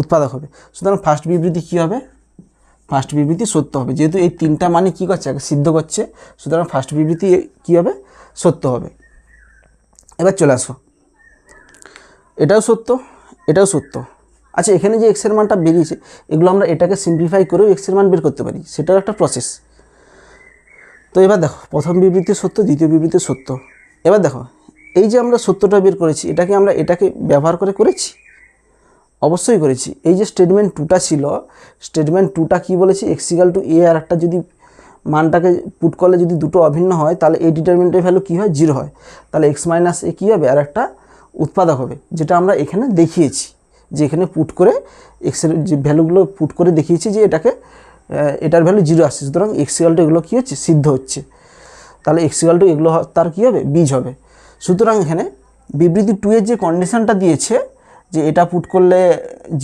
উৎপাদক হবে। সুতরাং ফার্স্ট বিবৃতি কী হবে ফার্স্ট বিবৃতি সত্য হবে, যেহেতু এই তিনটা মানে কী করছে সিদ্ধ করছে, সুতরাং ফার্স্ট বিবৃতি কী হবে সত্য হবে। এবার চলে আসো এটাও সত্য এটাও সত্য। আচ্ছা এখানে যে এক্সের মানটা বেরিয়েছে এগুলো আমরা এটাকে সিম্পলিফাই করেও এক্সের মান বের করতে পারি, সেটাও একটা প্রসেস। তো এবার দেখো প্রথম বিবৃতি সত্য দ্বিতীয় বিবৃতি সত্য। এবার দেখো এই যে আমরা সত্যটা বের করেছি এটাকে আমরা এটাকে ব্যবহার করে করেছি, অবশ্যই করেছি। এই যে স্টেটমেন্ট 2টা ছিল স্টেটমেন্ট 2টা কী বলেছি x = a আর একটা যদি মানটাকে পুট করলে যদি দুটো অভিন্ন হয় তাহলে এই ডিটারমিনেন্টের ভ্যালু কী হয় 0 হয়, তাহলে x - a কী হবে আর একটা উৎপাদক হবে, যেটা আমরা এখানে দেখিয়েছি যে এখানে পুট করে এক্সের যে ভ্যালুগুলো পুট করে দেখিয়েছি যে এটাকে এটার ভ্যালু 0 আসছে, সুতরাং x = এগুলো কী হচ্ছে সিদ্ধ হচ্ছে, তাহলে x = এগুলো তার কী হবে বীজ হবে। সুতরাং এখানে বিবৃতি 2 এর যে কন্ডিশনটা দিয়েছে যে এটা পুট করলে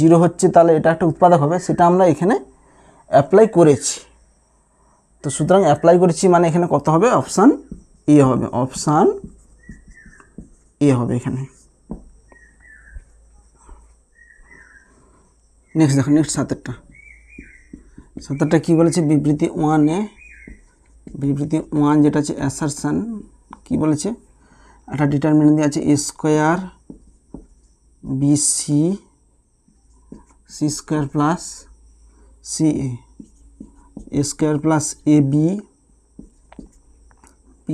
0 হচ্ছে তাহলে এটা একটা উৎপাদক হবে, সেটা আমরা এখানে অ্যাপ্লাই করেছি। তো সুতরাং অ্যাপ্লাই করেছি মানে এখানে কত হবে অপশান এ হবে, অপশান এ হবে এখানে। নেক্সট দেখো নেক্সট 7টা কী বলেছে বিবৃতি 1 এ বিবৃতি 1 যেটা আছে অ্যাসারশন কী বলেছে একটা ডিটারমিনেন্ট দিয়ে আছে a² bc c² plus ca a² plus ab p²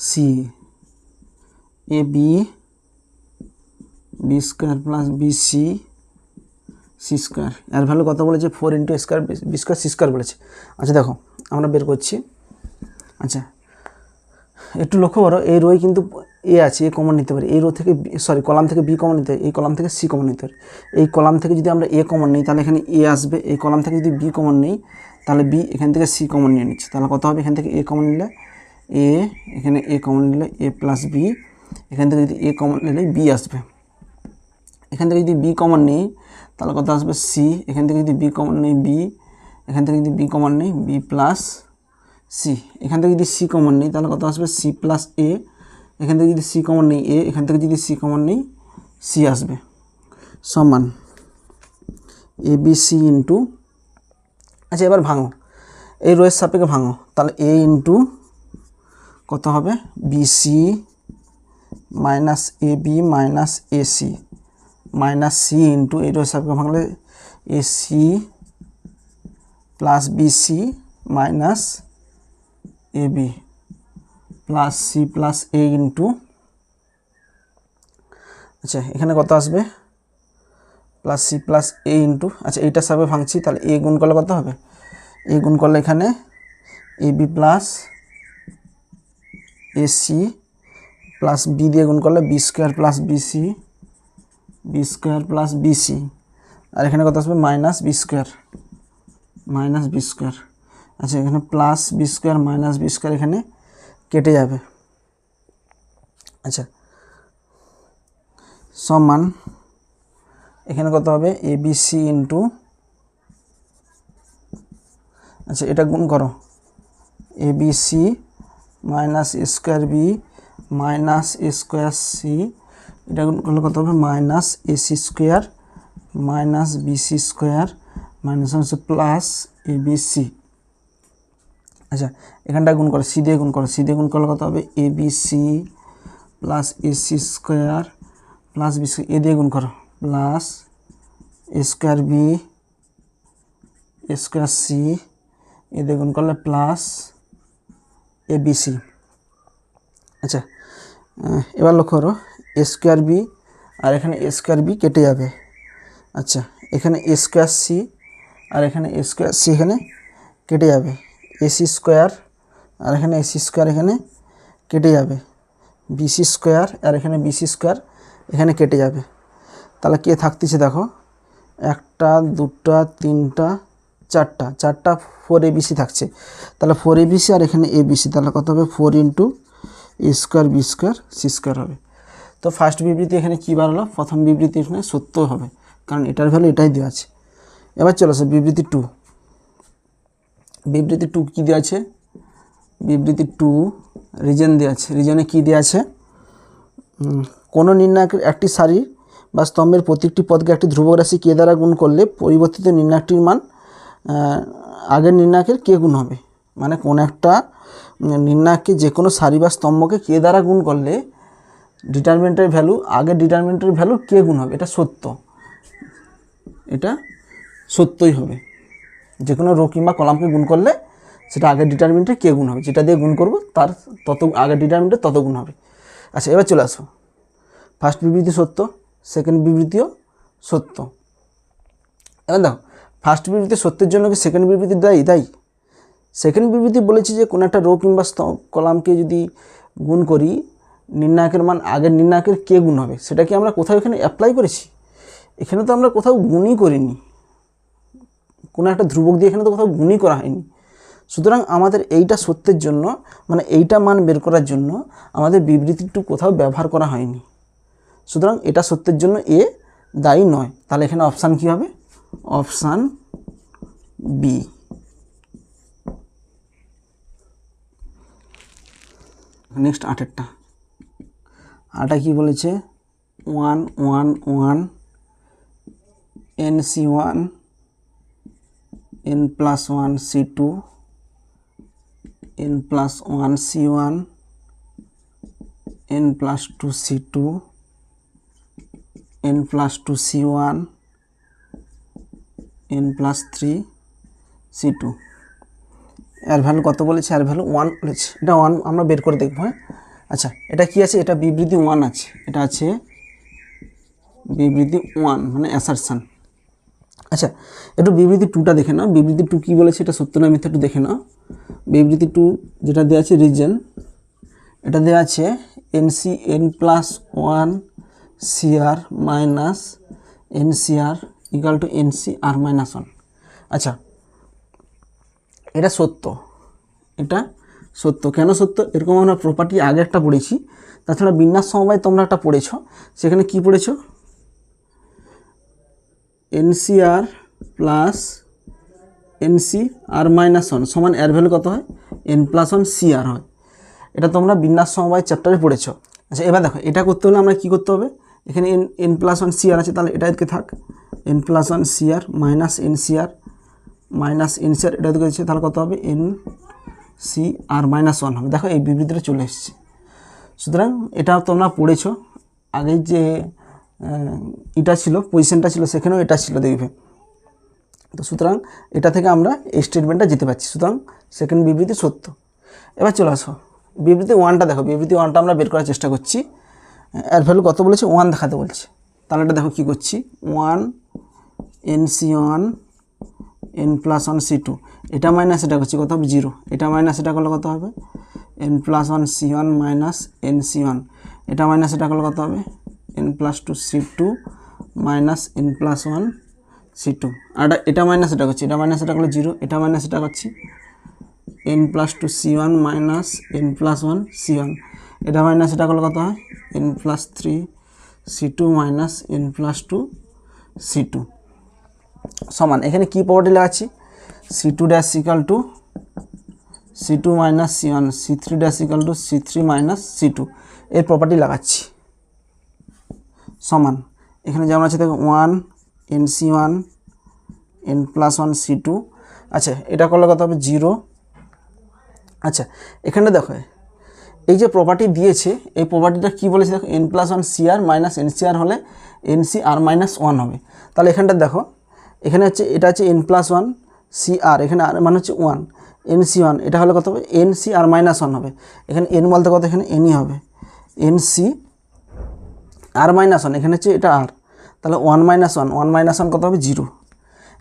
c ab b² plus bc c², এর ভ্যালু কত বলেছে 4 × a² b² c² বলেছে। আচ্ছা দেখো আমরা বের করছি। আচ্ছা, একটু লক্ষ্য করো, এই রোয় কিন্তু এ আছে, এ কমন নিতে পারি, এই রো থেকে কলাম থেকে বি কমন নিতে পারি, এই কলাম থেকে সি কমন নিতে পারি। এই কলাম থেকে যদি আমরা এ কমন নিই তাহলে এখানে এ আসবে, এই কলাম থেকে যদি বি কমন নিই তাহলে বি, এখান থেকে সি কমন নিয়ে নিচ্ছে, তাহলে কত হবে, এখান থেকে এ কমন নিলে এ, এখানে এ কমন নিলে এ প্লাস বি, এখান থেকে যদি এ কমন নিলে বি আসবে। এখান থেকে যদি বি কমন নিই তাহলে কত আসবে সি, এখান থেকে যদি বি কমন নিই বি, এখান থেকে যদি বি কমন নিই বি প্লাস সি, এখান থেকে যদি সি কমন নিই তাহলে কত আসবে সি প্লাস এ, এখান থেকে যদি সি কমন নিই এ, এখান থেকে যদি সি কমন নিই সি আসবে, সমান এ বি সি ইন্টু, আচ্ছা এবার ভাঙো, এই রোয়ের সাপেক্ষে ভাঙো, তাহলে এ ইন্টু কত হবে BC minus A B minus A C minus C into এই রোয়ের সাপেক্ষে ভাঙলে A C plus BC minus A B plus C plus A into, আচ্ছা এখানে কত আসবে plus C plus A into, আচ্ছা এইটার সাথে ভাঙছি, তাহলে এ গুণ করলে কত হবে, এ গুণ করলে এখানে A B plus A C plus B দিয়ে গুণ করলে B square plus BC, B square plus BC, আর এখানে কত আসবে minus B square, minus B square, আচ্ছা এখানে plus B square minus B square এখানে কেটে যাবে। আচ্ছা সমান এখানে কত হবে এ বি সি ইন্টু, আচ্ছা এটা গুণ করো A B C minus A square B minus A square C, এটা গুণ করলে কত হবে minus A C square minus B C square minus হচ্ছে প্লাস এ বি সি। আচ্ছা এখানটা গুণ করো, সি দিয়ে গুণ করো, সি দিয়ে গুণ করলে কত হবে A B C plus A C square plus B square, A দিয়ে গুণ করো plus A square B A square C, A দিয়ে গুণ করলে প্লাস এ বি সি। আচ্ছা এবার লক্ষ্য করো এ স্কোয়ার বি আর এখানে এ স্কোয়ার বি কেটে যাবে, আচ্ছা এখানে এ স্কোয়ার সি আর এখানে এ স্কোয়ার সি এখানে কেটে যাবে, এসি স্কোয়ার আর এখানে এসি স্কোয়ার এখানে কেটে যাবে, বিসি স্কোয়ার আর এখানে বিসি স্কোয়ার এখানে কেটে যাবে, তাহলে কে থাকতেছে দেখো একটা দুটা তিনটা চারটা, চারটা ফোর এ বিসি থাকছে, তাহলে ফোর এ বিসি আর এখানে এ বিসি, তাহলে কত হবে four into A square B square C square হবে। তো ফার্স্ট বিবৃতি এখানে কী বার হলো, প্রথম বিবৃতি এখানে সত্য হবে, কারণ এটার ভ্যালু এটাই দেওয়া আছে। এবার চলো আসে বিবৃতি টু, বিবৃতি টু কী দেওয়া আছে, বিবৃতি টু রিজন দেওয়া আছে, রিজনে কী দেওয়া আছে, কোনো নির্ণায়কের একটি সারি বা স্তম্ভের প্রত্যেকটি পদকে একটি ধ্রুবক রাশি কে দ্বারা গুণ করলে পরিবর্তিত নির্ণায়কটির মান আগের নির্ণায়কের কে গুণ হবে, মানে কোন একটা নির্ণায়ককে যে কোনো সারি বা স্তম্ভকে কে দ্বারা গুণ করলে ডিটারমিনেন্টের ভ্যালু আগের ডিটারমিনেন্টের ভ্যালু কে গুণ হবে, এটা সত্য, এটা সত্যই হবে, যে কোনো রো কিংবা কলামকে গুণ করলে সেটা আগের ডিটারমিনেন্টে কে গুণ হবে, যেটা দিয়ে গুণ করব তার তত আগের ডিটারমিনেন্টে তত গুণ হবে। আচ্ছা এবার চলে আসো, ফার্স্ট বিবৃতি সত্য, সেকেন্ড বিবৃতিও সত্য। এবার দেখো ফার্স্ট বিবৃতি সত্যের জন্য কি সেকেন্ড বিবৃতি দায়ী? সেকেন্ড বিবৃতি বলেছি যে কোনো একটা রো কিংবা কলামকে যদি গুণ করি নির্ণায়কের মান আগের নির্ণায়কের কে গুণ হবে, সেটা কি আমরা কোথাও এখানে অ্যাপ্লাই করেছি, এখানে তো আমরা কোথাও গুণই করিনি, কোনো একটা ধ্রুবক দিয়ে এখানে তো কোথাও গুণই করা হয়নি, সুতরাং আমাদের এইটা সত্যের জন্য মানে এইটা মান বের করার জন্য আমাদের বিবৃতিটু কোথাও ব্যবহার করা হয়নি, সুতরাং এটা সত্যের জন্য এ দায়ী নয়, তাহলে এখানে অপশান কী হবে, অপশান বি। নেক্সট আটেরটা, আটা কি বলেছে 1 1 1 NC1 n+1 C2 n+1 C1 n+2 C2 n+2 C1 n+3 C2, এর ভ্যালু কত বলেছে, এর ভ্যালু 1 বলেছে, এটা 1 আমরা বের করে দেখব। হ্যাঁ আচ্ছা এটা কি আছে, এটা বিবৃতি 1 আছে, এটা আছে বিবৃতি 1 মানে অ্যাসারশন। আচ্ছা, একটু বিবৃতি 2টা দেখে নাও। বিবৃতি 2 কী বলেছে, এটা সত্য না মিথ্যা একটু দেখে নাও। বিবৃতি 2 যেটা দেওয়া আছে রিজন, এটা দেওয়া আছে NC N plus 1 CR minus NCR equal to NC R minus 1। আচ্ছা, এটা সত্য, এটা সত্য। কেন সত্য? এরকম আমরা প্রপার্টি আগে একটা পড়েছি, তাছাড়া বিন্যাস সমবায় তোমরা একটা পড়েছ, সেখানে কি পড়েছ, NCR plus NC R minus 1 সমান এর ভ্যালু কত হয়, এন প্লাস 1 সিআর হয়। এটা তোমরা বিন্যাস সমবায় চ্যাপ্টারে পড়েছ। আচ্ছা, এবার দেখো এটা করতে হলে আমরা কি করতে হবে, এখানে এন প্লাস 1 সিআর আছে, তাহলে এটা এদিকে থাক, N plus 1 CR minus NCR এটা এদিকে আছে, তাহলে কত হবে, এন সি আর মাইনাস 1 হবে। দেখো এই বিবৃতিটা চলে এসেছে। সুতরাং এটা তোমরা পড়েছো আগেই, যে এটা ছিল পজিশনটা ছিল সেখানেও এটা ছিল দেখবে। তো সুতরাং এটা থেকে আমরা এই স্টেটমেন্টটা যেতে পারছি। সুতরাং সেকেন্ড বিবৃতি সত্য। এবার চলে আসো বিবৃতি 1টা দেখো। বিবৃতি 1টা আমরা বের করার চেষ্টা করছি। এর ভ্যালু কত বলেছে, 1 দেখাতে বলছে। তাহলে এটা দেখো কী করছি, 1 NC1 n প্লাস 1 C2, এটা মাইনাস এটা করছি, কত হবে 0, এটা মাইনাস এটা করলে কত হবে n plus 1 C1 minus NC1, এটা মাইনাস এটা করলে কত হবে n plus 2 C2 minus n plus 1 C2, আর এটা মাইনাস এটা করছি, এটা মাইনাস এটা করলে 0, এটা মাইনাস এটা করছি n plus 2 C1 minus n plus 1 C1, এটা মাইনাস এটা করলে কত হয় n plus 3 C2 minus n plus 2 C2 সমান, এখানে কি প্রপার্টি লাগাচ্ছি, C2 dash equal to C2 minus C1, C3 dash equal to C3 minus C2 এর প্রপার্টি লাগাচ্ছি সমান। এখানে যেমন আছে দেখো 1 NC1 n প্লাস 1 C2, আচ্ছা এটা করলে কত হবে 0। আচ্ছা এখানে দেখো এই যে প্রপার্টি দিয়েছে, এই প্রপার্টিটা কি বলেছে দেখো, n plus 1 CR minus NCR হলে NCR মাইনাস 1 হবে। তাহলে এখানটা দেখো, এখানে হচ্ছে এটা হচ্ছে n প্লাস 1 CR, এখানে আর মানে হচ্ছে 1 NC1, এটা হলে কত হবে NCR মাইনাস 1 হবে। এখানে n বলতে কত, এখানে nই হবে, NCR মাইনাস 1, এখানে হচ্ছে এটা r, তাহলে 1 মাইনাস 1 কত হবে 0।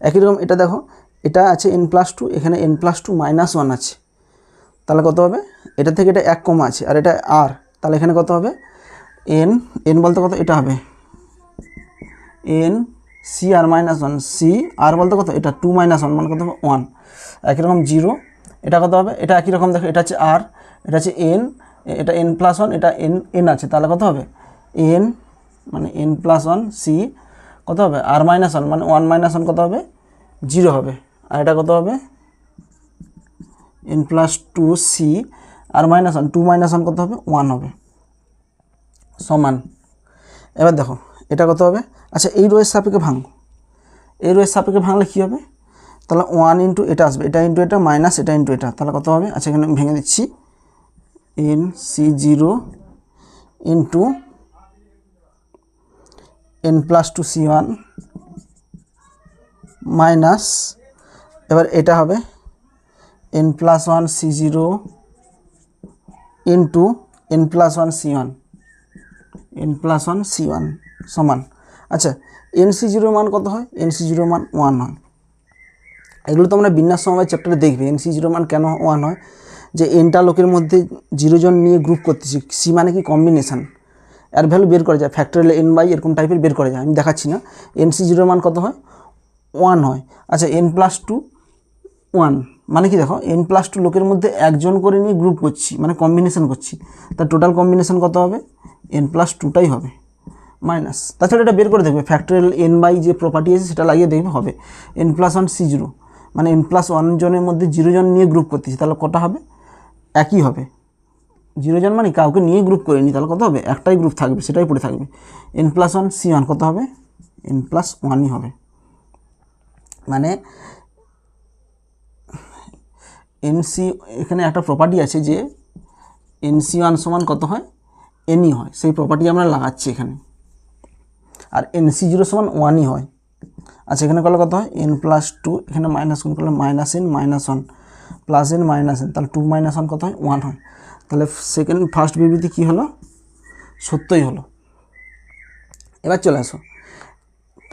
একই রকম এটা দেখো, এটা আছে n প্লাস 2, এখানে n প্লাস 2 মাইনাস 1 আছে, তাহলে কত হবে, এটা থেকে এটা 1 কমা আছে আর এটা r, তাহলে এখানে কত হবে n বলতে কত, এটা হবে n CR মাইনাস 1, CR বলতে কত, এটা 2 মাইনাস 1 মানে কত হবে 1, একই রকম 0, এটা কত হবে, এটা একই রকম দেখো, এটা হচ্ছে r, এটা হচ্ছে n, এটা n প্লাস 1, এটা n আছে, তাহলে কত হবে n মানে n প্লাস 1 c কত হবে r মাইনাস 1 মানে 1 মাইনাস 1 কত হবে 0 হবে, আর এটা কত হবে n প্লাস 2 c আর মাইনাস 1, 2 মাইনাস 1 কত হবে 1 হবে সমান। এবার দেখো এটা কত হবে, আচ্ছা এই রোয়ের সাপেক্ষে ভাঙো, এই রোয়ের সাপেক্ষে ভাঙলে কী হবে, তাহলে 1 ইন্টু এটা আসবে, এটা ইন্টু এটা মাইনাস এটা ইন্টু এটা, তাহলে কত হবে, আচ্ছা এখানে ভেঙে দিচ্ছি NC0 into n plus 2 C1 minus, এবার এটা হবে n plus 1 C0 into n plus 1 C1, n plus 1 C1 সমান। আচ্ছা NC0 মান কত হয়, NC0 মান 1 হয়। এগুলো তোমরা বিন্যাস সমবায় চ্যাপ্টারে দেখবে, NC0 মান কেন 1 হয়, যে nটা লোকের মধ্যে 0 জন নিয়ে গ্রুপ করতেছি, সি মানে কি কম্বিনেশান, এর ভ্যালু বের করা যায়, ফ্যাক্টরিয়াল n বাই এরকম টাইপের বের করা যায়, আমি দেখাচ্ছি না। NC0 মান কত হয় 1 হয়। আচ্ছা n প্লাস 2 1 মানে কি দেখো, n প্লাস 2 লোকের মধ্যে একজন করে নিয়ে গ্রুপ করছি মানে কম্বিনেশন করছি, তার টোটাল কম্বিনেশন কত হবে n প্লাস 2টাই হবে মাইনাস, তাছাড়া এটা বের করে দেখবে ফ্যাক্টরিয়াল n বাই যে প্রপার্টি আছে সেটা লাগিয়ে দেখবে হবে n প্লাস 1 C0 মানে n প্লাস 1 জনের মধ্যে 0 জন নিয়ে গ্রুপ করতেছি, তাহলে কটা হবে একই হবে, 0 জন মানে কাউকে নিয়ে গ্রুপ করিনি, তাহলে কত হবে একটাই গ্রুপ থাকবে, সেটাই পড়ে থাকবে n প্লাস 1 C1 কত হবে n প্লাস 1ই হবে। মানে NC এখানে একটা প্রপার্টি আছে যে NC1 সমান কত হয় nই হয়, সেই প্রপার্টি আমরা লাগাচ্ছি এখানে, আর NC0 সমান 1ই হয়। আচ্ছা এখানে করলে কত হয় n প্লাস 2, এখানে মাইনাস গুণ করলে minus n minus 1 plus n minus n, তাহলে 2 মাইনাস 1 কত হয় 1 হয়। তাহলে ফার্স্ট বিবৃতি কী হলো, সত্যই হলো। এবার চলে আসো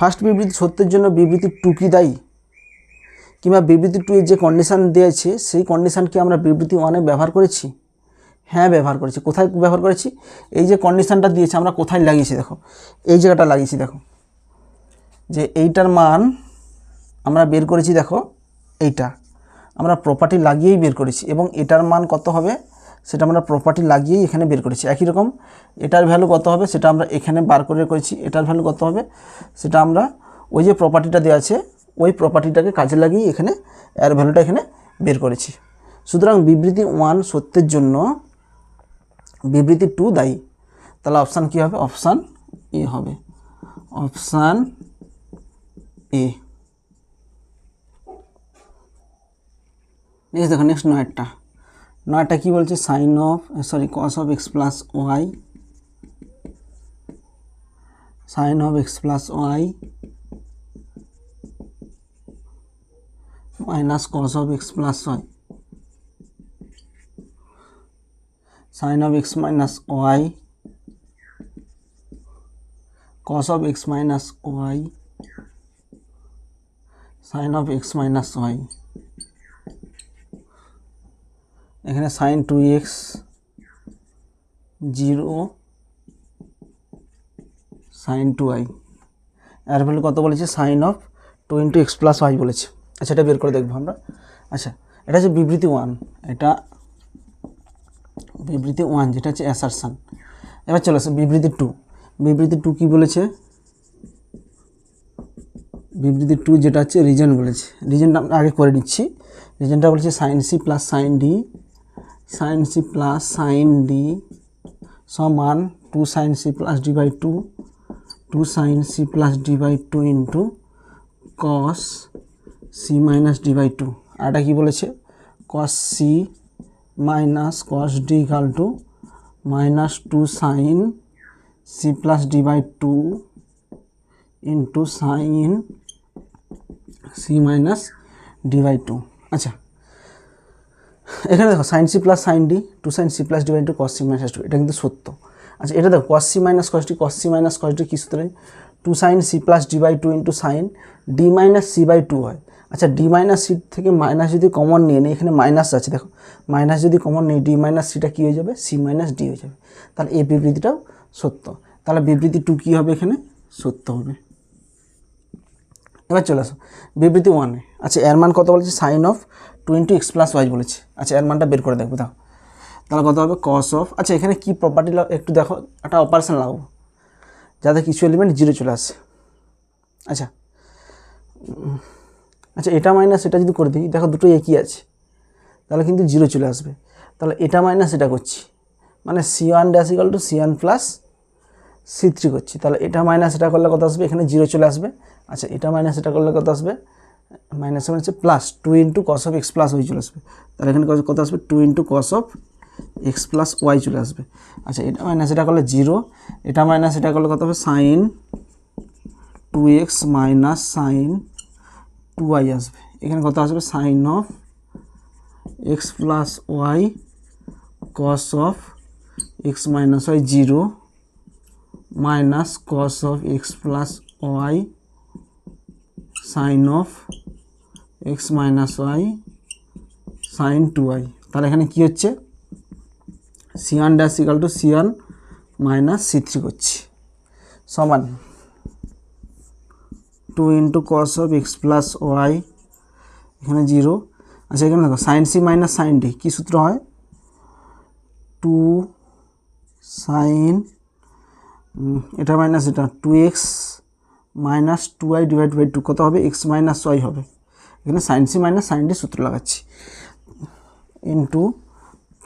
ফার্স্ট বিবৃতি সত্যের জন্য বিবৃতি টু কি দায়ী, কিংবা বিবৃতি টু এর যে কন্ডিশান দিয়েছে সেই কন্ডিশান কি আমরা বিবৃতি ওয়ানে ব্যবহার করেছি? হ্যাঁ ব্যবহার করেছি। কোথায় ব্যবহার করেছি? এই যে কন্ডিশানটা দিয়েছে আমরা কোথায় লাগিয়েছি দেখো, এই জায়গাটা লাগিয়েছি দেখো, যে এইটার মান আমরা বের করেছি, দেখো এইটা আমরা প্রপার্টি লাগিয়েই বের করেছি, এবং এটার মান কত হবে সেটা আমরা প্রপার্টি লাগিয়েই এখানে বের করেছি। একই রকম এটার ভ্যালু কত হবে সেটা আমরা এখানে বার করে করেছি, এটার ভ্যালু কত হবে সেটা আমরা ওই যে প্রপার্টিটা দেওয়া আছে ওই প্রপার্টিটাকে কাজে লাগিয়ে এখানে এর ভ্যালুটা এখানে বের করেছি। সুতরাং বিবৃতি ওয়ান সত্যের জন্য বিবৃতি টু দায়ী। তাহলে অপশান কী হবে? অপশান এ হবে, অপশান এ। নেক্সট দেখো, নেক্সট নয়টা কী বলছে? Sine of cos of x plus y, sine of x plus y minus cos of x plus y, sine of x minus y cos of x minus y sin of x minus y, এখানে sin 2x 0 sin 2y, এর value কত বলেছে? sin of 2 into x plus y বলেছে। আচ্ছা এটা বের করে দেখবো আমরা। আচ্ছা এটা হচ্ছে বিবৃতি ওয়ান, এটা বিবৃতি ওয়ান যেটা হচ্ছে অ্যাসারশন। এবার চলে আসে বিবৃতি টু। বিবৃতি টু কী বলেছে? বিবৃতি টু যেটা হচ্ছে রিজন বলেছে, রিজনটা আমরা আগে করে নিচ্ছি। রিজনটা বলেছে sine C plus sine d, sine C plus sine d সমান 2 sine C plus D by 2, 2 sine C plus D by 2 into cos C minus d by 2। আর এটা কী বলেছে? Cos C minus cos d equal to minus 2 sine C plus D by 2 into sine C minus d by 2। আচ্ছা এখানে দেখো sine C plus sine D, 2 sine C plus D by 2 cos C minus 2, এটা কিন্তু সত্য। আচ্ছা এটা দেখো cos C minus cos D, cos C minus cos D কী সূত্রে? 2 sine C plus D by 2 into sine D minus C by 2 হয়। আচ্ছা ডি মাইনাস সি থেকে মাইনাস যদি কমন নিয়ে নিই, এখানে মাইনাস আছে দেখো, মাইনাস যদি কমন নিই ডি মাইনাস সিটা কী হয়ে যাবে? সি মাইনাস ডি হয়ে যাবে। তাহলে এই বিবৃতিটাও সত্য। তাহলে বিবৃতি টু কী হবে? এখানে সত্য হবে। এবার চলে আসো বিবৃতি ওয়ানে। আচ্ছা এর মান কত বলেছে? Sine of 2 into x plus y বলেছে। আচ্ছা এর মানটা বের করে দেখবো, দেখো তাহলে কত হবে? কস অফ, আচ্ছা এখানে কী প্রপার্টি একটু দেখো, একটা অপারেশন লাগাবো যাতে কিছু এলিমেন্ট জিরো চলে আসে। আচ্ছা আচ্ছা এটা মাইনাস এটা যদি করে দিই, দেখো দুটো একই আছে, তাহলে কিন্তু জিরো চলে আসবে। তাহলে এটা মাইনাস এটা করছি, মানে c1 dash equal to c1 plus c3 করছি। তাহলে এটা মাইনাস এটা করলে কত আসবে? এখানে জিরো চলে আসবে। আচ্ছা এটা মাইনাস এটা করলে কত আসবে? মাইনাস হচ্ছে plus 2 into cos of x plus y চলে আসবে। তাহলে এখানে কত আসবে? 2 into cos of x plus y চলে আসবে। আচ্ছা এটা মাইনাস এটা করলে জিরো, এটা মাইনাস এটা করলে কত হবে? Sign 2x minus sine 2y আসবে। এখানে কত আসবে? Sine of x plus Y cos of x minus y 0 minus cos of x plus y sine of x minus y sine 2y। তাহলে এখানে কী হচ্ছে? c1 dash equal to c1 minus c3 করছি, সমান 2 into cos of x plus Y, এখানে 0। আচ্ছা এখানে দেখো sine C minus sine D কী সূত্র হয়? 2 সাইন এটা মাইনাস এটা 2x minus 2y divide by 2 কত হবে? x মাইনাস ওয়াই হবে। এখানে sine C minus sine D সূত্র লাগাচ্ছি, ইন্টু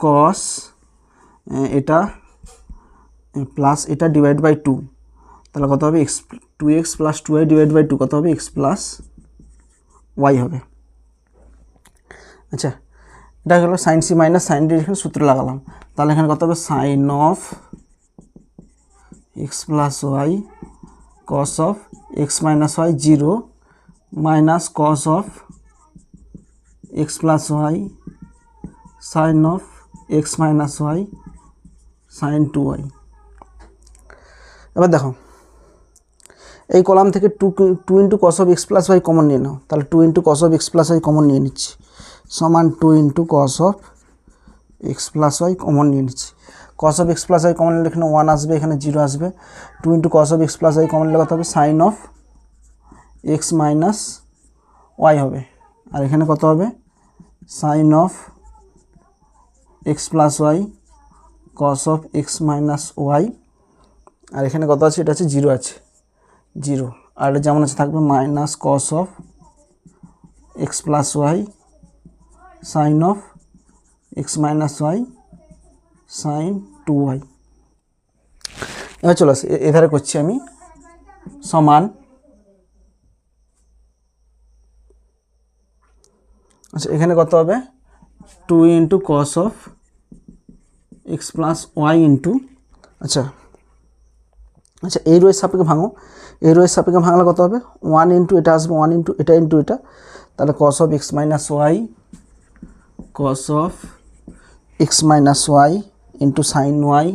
কস এটা প্লাস এটা ডিভাইড বাই 2, তাহলে কত হবে? X 2x plus 2y divide by 2 কত হবে? x প্লাস ওয়াই হবে। আচ্ছা এটা হলো sine C minus sine d, এখানে সূত্র লাগালাম। তাহলে এখানে কত হবে? Sine of x plus Y cos of x minus y 0 minus cos of x plus y sine of x minus y sine 2y। এবার দেখো এই কলাম থেকে two into cos of x plus Y common নিয়ে নাও, তাহলে two into cos of x plus Y common নিয়ে নিচ্ছি, সমান two into cos of x plus Y common নিয়ে নিচ্ছি। Cos of x plus Y common নিলে এখানে 1 আসবে, এখানে 0 আসবে। Two into cos of x plus Y common নিলে কত হবে, sine of x minus Y হবে। আর এখানে কত হবে, sine of x plus Y cos of x minus Y. আর এখানে কত আছে, এটা আছে 0 আছে, 0। আর এটা যেমন আছে থাকবে minus cos of x plus y sine of x minus y sine 2y। এবার চলো এধারে করছি আমি, সমান, আচ্ছা এখানে কত হবে, two into cos of x plus Y into, আচ্ছা আচ্ছা এই রোয়ের সাপেক্ষে ভাঙো, এই রোয়ের সাপেক্ষে ভাঙলে কত হবে, 1 ইন্টু এটা আসবে, 1 ইন্টু এটা ইন্টু এটা, তাহলে cos of x minus Y cos of x minus Y into sine y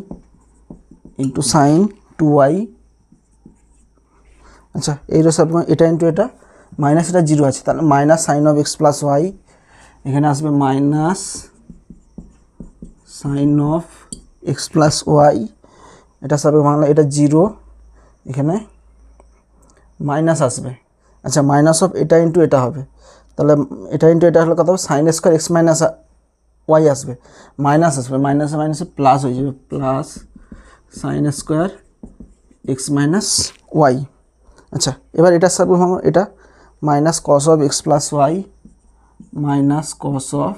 into sine 2y। আচ্ছা এই রোয়ের সাপেক্ষে এটা ইন্টু এটা, মাইনাস এটা 0 আছে, তাহলে minus sine of x plus Y, এখানে আসবে minus sine of x plus y, এটা সাপেক্ষে ভাঙলে এটা 0, এখানে মাইনাস আসবে। আচ্ছা মাইনাস অফ এটা ইন্টু এটা হবে, তাহলে এটা ইন্টু এটা হলে কত হবে, sine square x minus y আসবে, মাইনাস আসবে, মাইনাসে মাইনাসে প্লাস হয়ে যাবে, plus sine square x minus y. আচ্ছা এবার এটার সাপেক্ষে ভাঙো, এটা minus cos of x plus y minus cos of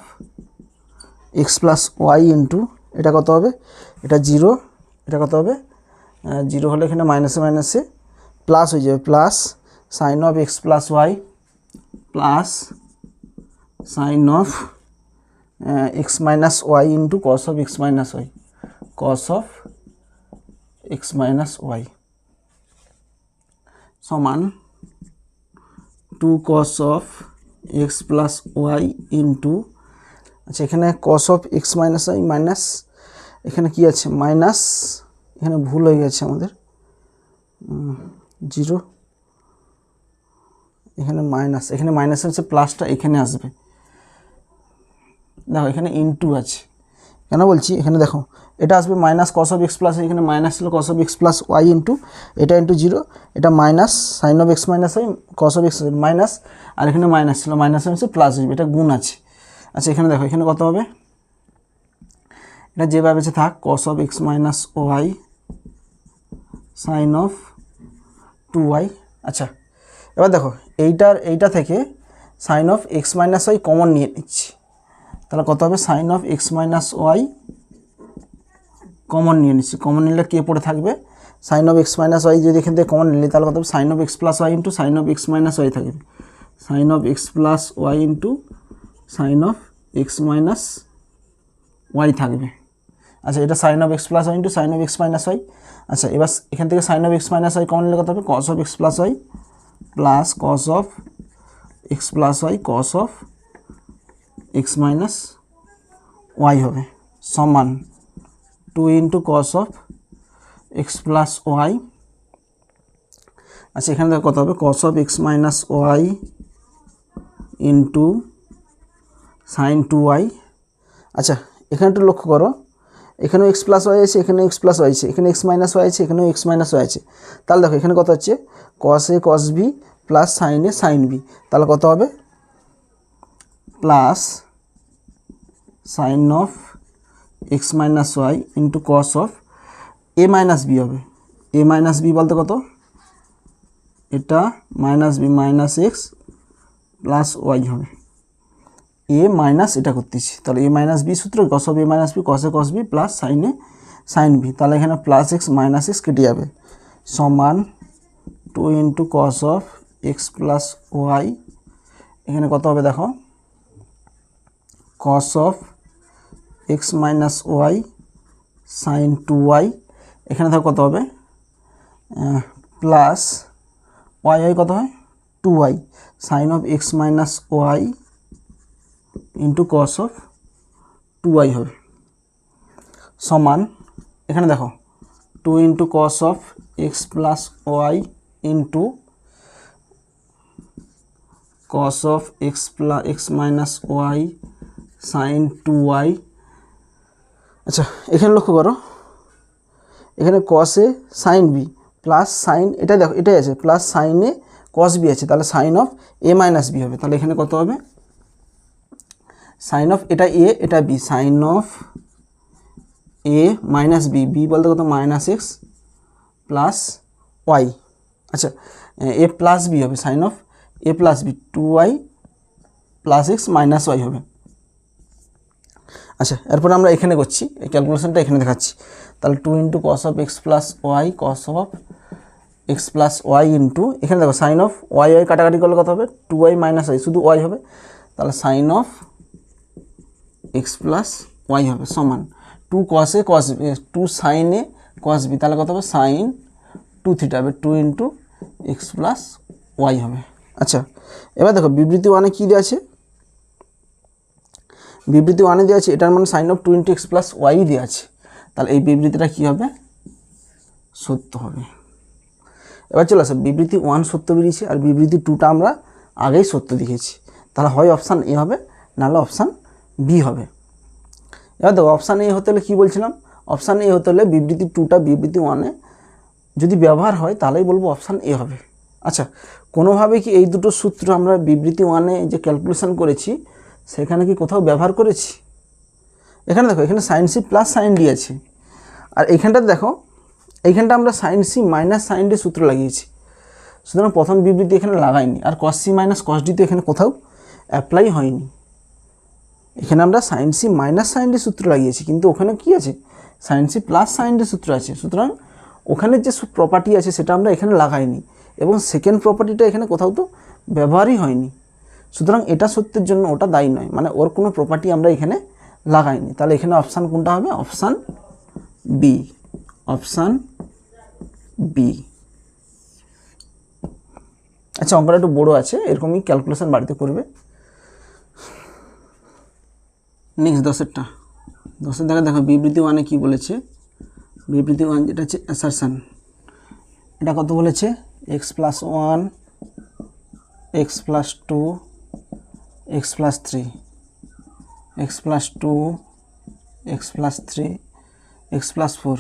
x plus Y into এটা কত হবে, এটা 0, এটা কত হবে 0 হলে এখানে মাইনাসে মাইনাসে প্লাস হয়ে যাবে, plus sine of x plus Y plus sine of x minus Y into cos of x minus Y cos of x minus Y সমান two cos of x plus Y into, আচ্ছা এখানে cos of x minus Y minus, এখানে কি আছে minus, এখানে ভুল হয়ে গেছে আমাদের, 0, এখানে মাইনাস, এখানে মাইনাস হচ্ছে প্লাসটা এখানে আসবে, দেখো এখানে ইনটু আছে, কেন বলছি এখানে দেখো এটা আসবে minus cos of x plus, এখানে মাইনাস ছিল cos of x plus Y into এটা ইন্টু 0, এটা minus sine of x minus Y cos of x minus, আর এখানে মাইনাস ছিল, মাইনাস হচ্ছে প্লাস আসবে, এটা গুণ আছে। আচ্ছা এখানে দেখো এখানে কত হবে, এটা যেভাবে আছে থাক, cos of x minus y sine of 2y। আচ্ছা এবার দেখো এইটা থেকে sine of x minus y common নিয়ে নিচ্ছি, তাহলে কত হবে, sine of x minus y common নিয়ে নিচ্ছি, কমন নিলে কে পড়ে থাকবে, sine of x minus y যদি এখান থেকে কমন নিলি তাহলে কত হবে, sine of x plus Y into sine of x minus y থাকবে, sine of x plus Y into sine of x minus y থাকবে। আচ্ছা এটা sine of x plus Y into sine of x minus y. আচ্ছা এবার এখান থেকে sine of x minus y common নিলে কত হবে, cos of x plus Y plus cos of x plus Y cos of x minus Y হবে, সমান two into cos of x plus y. আচ্ছা এখানে দেখো কত হবে, cos of x minus Y into sine 2y। আচ্ছা এখানে একটু লক্ষ্য করো, এখানেও এক্স প্লাস ওয়াই আছে, এখানেও এক্স প্লাস ওয়াই আছে, এখানে এক্স মাইনাস ওয়াই আছে, এখানেও এক্স মাইনাস ওয়াই আছে, তাহলে দেখো এখানে কত হচ্ছে, cos a cos b plus sine a sine b, তাহলে কত হবে, plus sine of x minus Y into cos of a minus b হবে, এ মাইনাস বি বলতে কত, এটা minus b minus x plus y হবে, এ মাইনাস এটা করতেছি, তাহলে এ মাইনাস বি সূত্র cos of a minus b cos a cos b plus sine a sine b, তাহলে এখানে প্লাস এক্স মাইনাস এক্স কেটে যাবে, সমান two into cos of x plus Y, এখানে কত হবে দেখো, cos of x minus y sine 2y, এখানে দেখো কত হবে, প্লাস ওয়াই হয় কত হয় 2y sine of x minus Y into cos of 2y হবে, সমান এখানে দেখো two into cos of x plus Y into cos of x minus y sine 2y। আচ্ছা এখানে লক্ষ্য করো, এখানে cos a sine b plus sine, এটা দেখো এটাই আছে, প্লাস সাইনে cos বি আছে, তাহলে sine of a minus b হবে। তাহলে এখানে কত হবে, সাইন অফ এটা এ এটা b, sine of a minus b, b বলতে কত মাইনাস এক্স প্লাস ওয়াই। আচ্ছা এ প্লাস বি হবে, sine of a plus b 2y plus x minus Y হবে। আচ্ছা এরপরে আমরা এখানে করছি, এই ক্যালকুলেশনটা এখানে দেখাচ্ছি। তাহলে 2 into cos of x plus Y, cos of x plus Y into, এখানে দেখো সাইন অফ ওয়াই ওয়াই কাটাকাটি করলে কত হবে, 2y মাইনাস ওয়াই, শুধু ওয়াই হবে, তাহলে sine of x plus y হবে সমান 2 কসে কস বি, 2 সাইনে কস বি, তাহলে কত হবে সাইন 2 থিটা হবে, 2 ইন্টু এক্স প্লাস ওয়াই হবে। আচ্ছা এবার দেখো বিবৃতি ওয়ানে কী দেওয়া আছে, বিবৃতি ওয়ানে দেওয়া আছে এটার মানে sine of 2 into x plus y দেওয়া আছে, তাহলে এই বিবৃতিটা কী হবে, সত্য হবে। এবার চলে আসো, বিবৃতি 1 সত্য বেরিয়েছে আর বিবৃতি 2টা আমরা আগেই সত্য লিখেছি, তাহলে হয় অপশান এ হবে নাহলে অপশান বি হবে। এবার দেখো অপশান এ হতে হলে কী বলছিলাম, অপশান এ হতে হলে বিবৃতি 2টা বিবৃতি 1-এ যদি ব্যবহার হয় তাহলেই বলবো অপশান এ হবে। আচ্ছা কোনোভাবে কি এই দুটো সূত্র আমরা বিবৃতি 1-এ যে ক্যালকুলেশন করেছি সেখানে কি কোথাও ব্যবহার করেছি, এখানে দেখো এখানে sine C plus sine D আছে, আর এইখানটাতে দেখো এইখানটা আমরা sine C minus sine D সূত্র লাগিয়েছি, সুতরাং প্রথম বিবৃতি এখানে লাগাইনি, আর cos C minus cos D তো এখানে কোথাও অ্যাপ্লাই হয়নি, এখানে আমরা sine C minus sine D সূত্র লাগিয়েছি, কিন্তু ওখানে কি আছে sine C plus sine D সূত্র আছে, সুতরাং ওখানে যে প্রপার্টি আছে সেটা আমরা এখানে লাগাইনি, এবং সেকেন্ড প্রপার্টিটা এখানে কোথাও তো ব্যবহারই হয়নি, সুতরাং এটা সত্যের জন্য ওটা দায়ী নয়, মানে ওর কোনো প্রপার্টি আমরা এখানে লাগাইনি। তাহলে এখানে অপশান কোনটা হবে, অপশান বি, অপশান বি। আচ্ছা অঙ্কটা একটু বড়ো আছে, এরকমই ক্যালকুলেশন বাড়িতে করবে। নেক্সট 10-এরটা, 10-এর দেখা দেখো বিবৃতি 1-এ কী বলেছে, বিবৃতি 1 যেটা হচ্ছে অ্যাসারশন, এটা কত বলেছে, x plus 1 x plus 2 x plus 3 x plus 2 x plus 3 x plus 4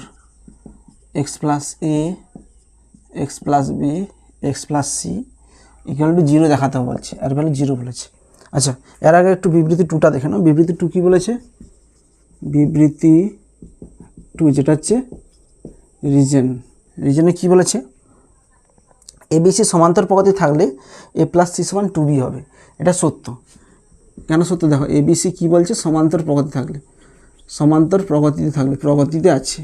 x plus a x plus b x plus c equal to 0 দেখাতে বলছে, আর ভ্যালু 0 বলেছে। আচ্ছা এর আগে একটু বিবৃতি 2টা দেখে নাও, বিবৃতি 2 কী বলেছে, বিবৃতি 2 যেটা হচ্ছে রিজনে কী বলেছে, এবিসি সমান্তর প্রগতি থাকলে এ প্লাস সি সমান 2b হবে, এটা সত্য। কেন সত্য দেখো, এবিসি কী বলছে, সমান্তর প্রগতি থাকলে, সমান্তর প্রগতিতে থাকলে, প্রগতিতে আছে,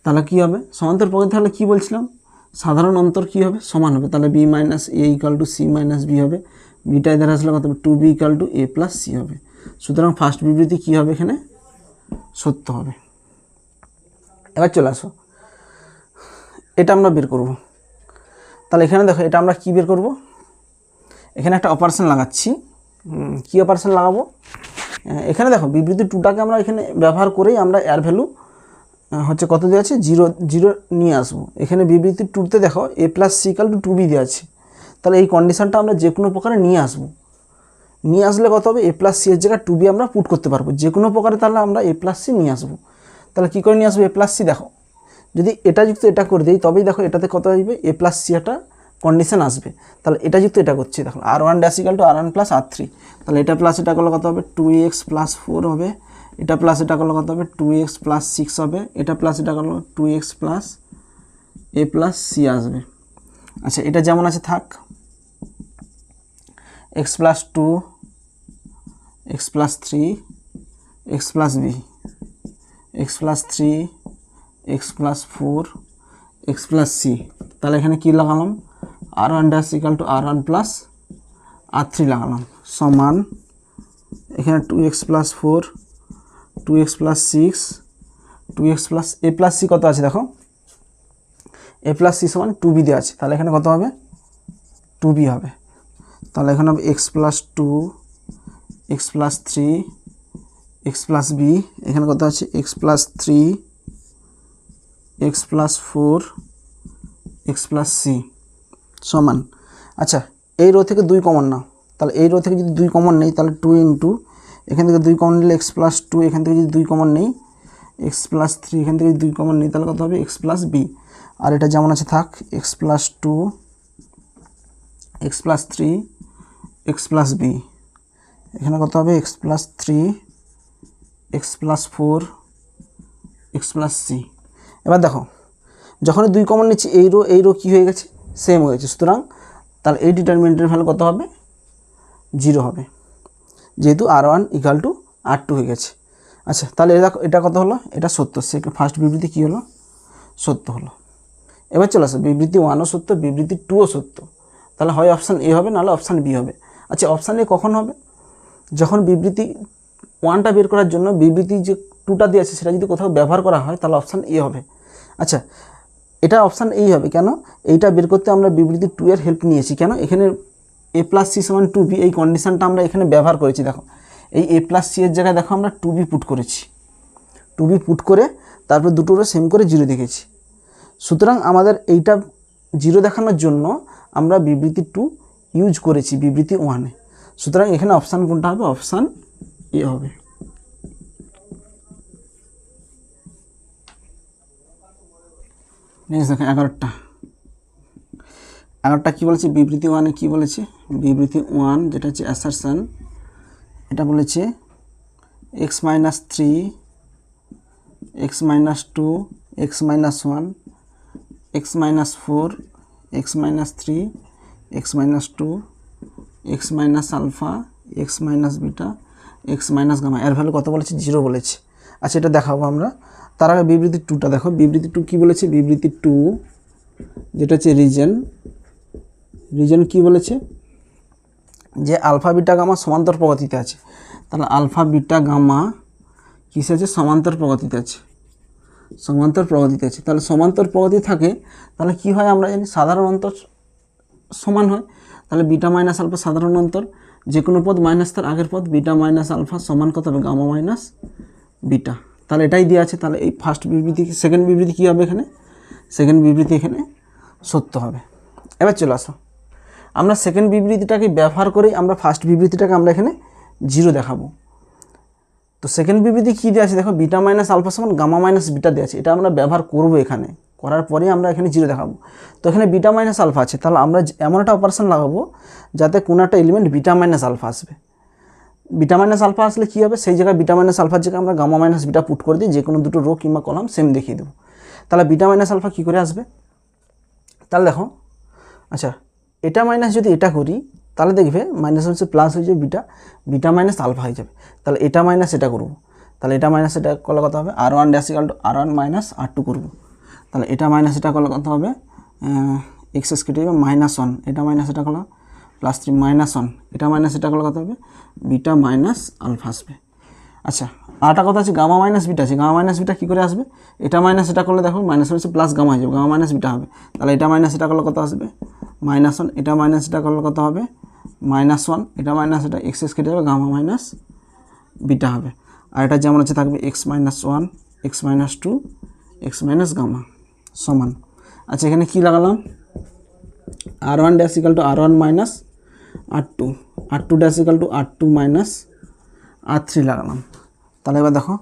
তাহলে কী হবে, সমান্তর প্রগতি থাকলে কী বলছিলাম, সাধারণ অন্তর কী হবে, সমান হবে, তাহলে b minus a equal to c minus b হবে, বিটায় দ্বারা আসলে কত হবে 2b equal to a plus c হবে, সুতরাং ফার্স্ট বিবৃতি কী হবে, এখানে সত্য হবে। এবার চলে আসো, এটা আমরা বের করব, তাহলে এখানে দেখো এটা আমরা কি বের করব, এখানে একটা অপারেশন লাগাচ্ছি, কি অপারেশন লাগাবো, এখানে দেখো বিবৃতি 2টাকে আমরা এখানে ব্যবহার করেই আমরা এর ভ্যালু হচ্ছে কত দেওয়া আছে, 0 নিয়ে আসবো। এখানে বিবৃতি 2তে দেখো A plus C equal to 2b দেওয়া আছে, তাহলে এই কন্ডিশনটা আমরা যে কোনো প্রকারে নিয়ে আসবো, নিয়ে আসলে কত হবে, এ প্লাস সি এর জায়গায় 2b আমরা পুট করতে পারবো যে কোনো প্রকারে, তাহলে আমরা এ প্লাস সি নিয়ে আসবো। তাহলে কী করে নিয়ে আসবো, এ প্লাস সি দেখো যদি এটা যুক্ত এটা করে দিই তবেই দেখো এটাতে কত আসবে, এ প্লাস সি একটা কন্ডিশন আসবে, তাহলে এটা যুক্ত এটা করছি, দেখো r1 dash equal to r1 plus r3, তাহলে এটা প্লাস এটা করলে কত হবে 2x প্লাস 4 হবে, এটা প্লাস এটা করলে কত হবে 2x প্লাস 6 হবে, এটা প্লাস এটা করলে 2x প্লাস এ প্লাস সি আসবে। আচ্ছা এটা যেমন আছে থাক, x plus 2 x plus 3 x plus b x plus 3 x plus 4 x plus c, তাহলে এখানে কী লাগালাম, r1 dash equal to r1 plus r3 লাগালাম, সমান এখানে 2x প্লাস 4 2x প্লাস 6 2x প্লাস এ প্লাস সি কত আছে দেখো, এ প্লাস সি সমান 2b দেওয়া আছে, তাহলে এখানে কত হবে 2b হবে, তাহলে এখানে হবে x plus 2 x plus 3 x plus b, এখানে কত আছে x plus 3 x plus 4 x plus c সমান, আচ্ছা এই রো থেকে 2 কমন নাও, তাহলে এই রো থেকে যদি 2 কমন নেই তাহলে 2 ইন্টু এখান থেকে 2 কমন নিলে এক্স প্লাস 2, এখান থেকে যদি 2 কমন নেই এক্স প্লাস 3, এখান থেকে 2 কমন নেই তাহলে কত হবে এক্স প্লাস বি, আর এটা যেমন আছে থাক x plus 2 x plus 3 x plus b, এখানে কত হবে x plus 3 x plus 4 x plus c. এবার দেখো যখনই 2 কমন নিচ্ছি এই রো কী হয়ে গেছে, সেম হয়ে গেছে, সুতরাং তাহলে এই ডিটারমিনেন্টের ভ্যালু কত হবে 0 হবে, যেহেতু R1 ইকুয়াল টু R2 হয়ে গেছে। আচ্ছা তাহলে এটা কত হলো, এটা সত্য, ফার্স্ট বিবৃতি কী হলো সত্য হলো। এবার চলে আসো বিবৃতি 1ও সত্য, বিবৃতি 2ও সত্য, তাহলে হয় অপশান এ হবে নাহলে অপশান বি হবে। আচ্ছা অপশান এ কখন হবে, যখন বিবৃতি 1টা বের করার জন্য বিবৃতি যে 2টা দিয়ে আছে সেটা যদি কোথাও ব্যবহার করা হয় তাহলে অপশান এ হবে। আচ্ছা এটা অপশান এই হবে কেন, এইটা বের করতে আমরা বিবৃতি 2 এর হেল্প নিয়েছি কেন, এখানে a প্লাস সি সমান 2b এই কন্ডিশনটা আমরা এখানে ব্যবহার করেছি। দেখো এই a প্লাস সি এর জায়গায় দেখো আমরা 2b পুট করেছি, 2b পুট করে তারপর দুটোরও সেম করে 0 দেখেছি, সুতরাং আমাদের এইটা 0 দেখানোর জন্য আমরা বিবৃতি 2 ইউজ করেছি বিবৃতি 1-এ, সুতরাং এখানে অপশান কোনটা হবে, অপশান এ হবে। নেক্সট দেখো 11টা কী বলেছে, বিবৃতি 1-এ কী বলেছে, বিবৃতি 1 যেটা হচ্ছে অ্যাসারশন, এটা বলেছে x minus 3 x minus 2 x minus 1 x minus 4 x minus 3 x minus 2 x minus alpha x minus beta x minus gamma, এর ভ্যালু কত বলেছে 0 বলেছে। আচ্ছা এটা দেখাবো আমরা, তার আগে বিবৃতি 2টা দেখো, বিবৃতি 2 কী বলেছে, বিবৃতি 2 যেটা হচ্ছে রিজন কী বলেছে যে আলফা বিটা গামা সমান্তর প্রগতিতে আছে, তাহলে আলফা বিটা গামা কিসে আছে, সমান্তর প্রগতিতে আছে, সমান্তর প্রগতিতে আছে, তাহলে সমান্তর প্রগতি থাকে তাহলে কি হয় আমরা জানি সাধারণ অন্তর সমান হয়, তাহলে বিটা মাইনাস আলফা সাধারণ অন্তর, যে কোনো পদ মাইনাস তার আগের পদ, বিটা মাইনাস আলফা সমান কত হবে গামা মাইনাস বিটা, তাহলে এটাই দেওয়া আছে, তাহলে এই ফার্স্ট বিবৃতি সেকেন্ড বিবৃতি কী হবে, এখানে সেকেন্ড বিবৃতি এখানে সত্য হবে। এবার চলে আসো আমরা সেকেন্ড বিবৃতিটাকে ব্যবহার করেই আমরা ফার্স্ট বিবৃতিটাকে আমরা এখানে 0 দেখাবো। তো সেকেন্ড বিবৃতি কী দেওয়া আছে দেখো, বিটা মাইনাস আলফা সমান গামা মাইনাস বিটা দেওয়া আছে, এটা আমরা ব্যবহার করবো, এখানে করার পরেই আমরা এখানে 0 দেখাবো। তো এখানে বিটা মাইনাস আলফা আছে, তাহলে আমরা এমন একটা অপারেশন লাগাবো যাতে কোনো একটা এলিমেন্ট বিটা মাইনাস আলফা আসবে, বিটা মাইনাস আলফা আসলে কী হবে, সেই জায়গায় বিটা মাইনাস আলফার জায়গায় আমরা গামা মাইনাস বিটা পুট করে দিই, যে কোনো দুটো রো কিংবা কলাম সেম দেখিয়ে দেবো, তাহলে বিটা মাইনাস আলফা কী করে আসবে, তাহলে দেখো আচ্ছা এটা মাইনাস যদি এটা করি তাহলে দেখবে মাইনাস হচ্ছে প্লাস হয়ে যাবে, বিটা মাইনাস আলফা হয়ে যাবে, তাহলে এটা মাইনাস এটা করবো, তাহলে এটা মাইনাস এটা করলে কত হবে R1 dash equal to R1 minus R2 করবো, তাহলে এটা মাইনাস এটা করলে কত হবে এক্স কেটে যাবে -1, এটা মাইনাস এটা করলে +3 -1, এটা মাইনাস এটা করলে কত হবে বিটা মাইনাস আলফা আসবে। আচ্ছা আরেকটা কথা আছে গামা মাইনাস বিটা আছে, গামা মাইনাস বিটা কী করে আসবে, এটা মাইনাস এটা করলে দেখো মাইনাস হচ্ছে প্লাস গামা হয়ে যাবে, গামা মাইনাস বিটা হবে, তাহলে এটা মাইনাস এটা করলে কত আসবে -1, এটা মাইনাস এটা করলে কত হবে -1, এটা মাইনাস এটা এক্স কেটে যাবে গামা মাইনাস বিটা হবে, আর এটা যেমন আছে থাকবে x-1 x-2 x minus gamma সমান। আচ্ছা এখানে কি লাগালাম R1 dash equal to R1 minus R2, R2 dash equal to R2 minus R3 লাগালাম, তাহলে এবার দেখো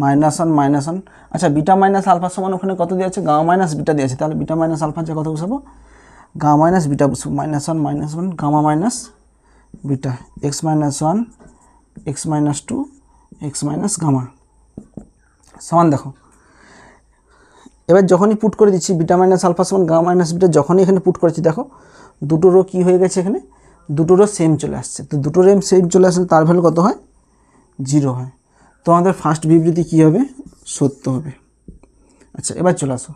-1 আচ্ছা বিটা মাইনাস আলফা সমান ওখানে কত দিয়েছে গামা মাইনাস বিটা দিয়েছে, তাহলে বিটা মাইনাস আলফা যে কত বসাবো গামা মাইনাস বিটা বসাবো, -1 gamma minus beta x-1 x-2 x minus gamma সমান। দেখো এবার যখনই পুট করে দিচ্ছি বিটা মাইনাস আলফা সমান গামা মাইনাস বিটা, যখনই এখানে পুট করেছি দেখো দুটো রো কী হয়ে গেছে, এখানে দুটো রো সেম চলে আসছে, তো দুটো রো সেম চলে আসলে তার ভ্যালু কত হয় 0 হয়, তো আমাদের ফার্স্ট বিবৃতি কী হবে সত্য হবে। আচ্ছা এবার চলে আসো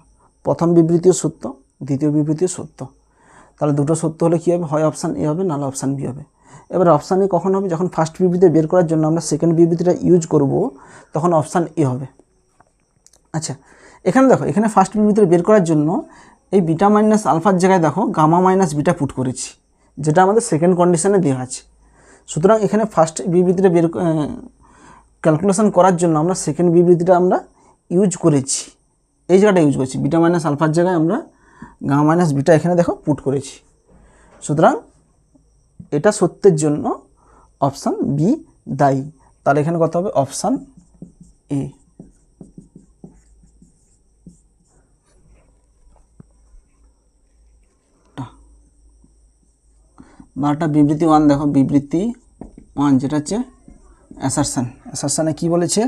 প্রথম বিবৃতিও সত্য দ্বিতীয় বিবৃতিও সত্য, তাহলে দুটো সত্য হলে কী হবে, হয় অপশান এ হবে নাহলে অপশান বি হবে। এবার অপশান এ কখন হবে, যখন ফার্স্ট বিবৃতি বের করার জন্য আমরা সেকেন্ড বিবৃতিটা ইউজ করব তখন অপশান এ হবে। আচ্ছা এখানে দেখো এখানে ফার্স্ট বিবৃতিটা বের করার জন্য এই বিটা মাইনাস আলফার জায়গায় দেখো গামা মাইনাস বিটা পুট করেছি, যেটা আমাদের সেকেন্ড কন্ডিশনে দেওয়া আছে, সুতরাং এখানে ফার্স্ট বিবৃতিটা বের ক্যালকুলেশন করার জন্য আমরা সেকেন্ড বিবৃতিটা আমরা ইউজ করেছি, এই জায়গাটা ইউজ করেছি, বিটা মাইনাস আলফার জায়গায় আমরা গামা মাইনাস বিটা এখানে দেখো পুট করেছি। সুতরাং এটা সত্যের জন্য অপশান বি দায়ী। তাহলে এখানে কত হবে? অপশান এ। বারোটা বিবৃতি 1 দেখো, বিবৃতি 1 যেটা হচ্ছে অ্যাসারশন। অ্যাসারশনে কী বলেছে?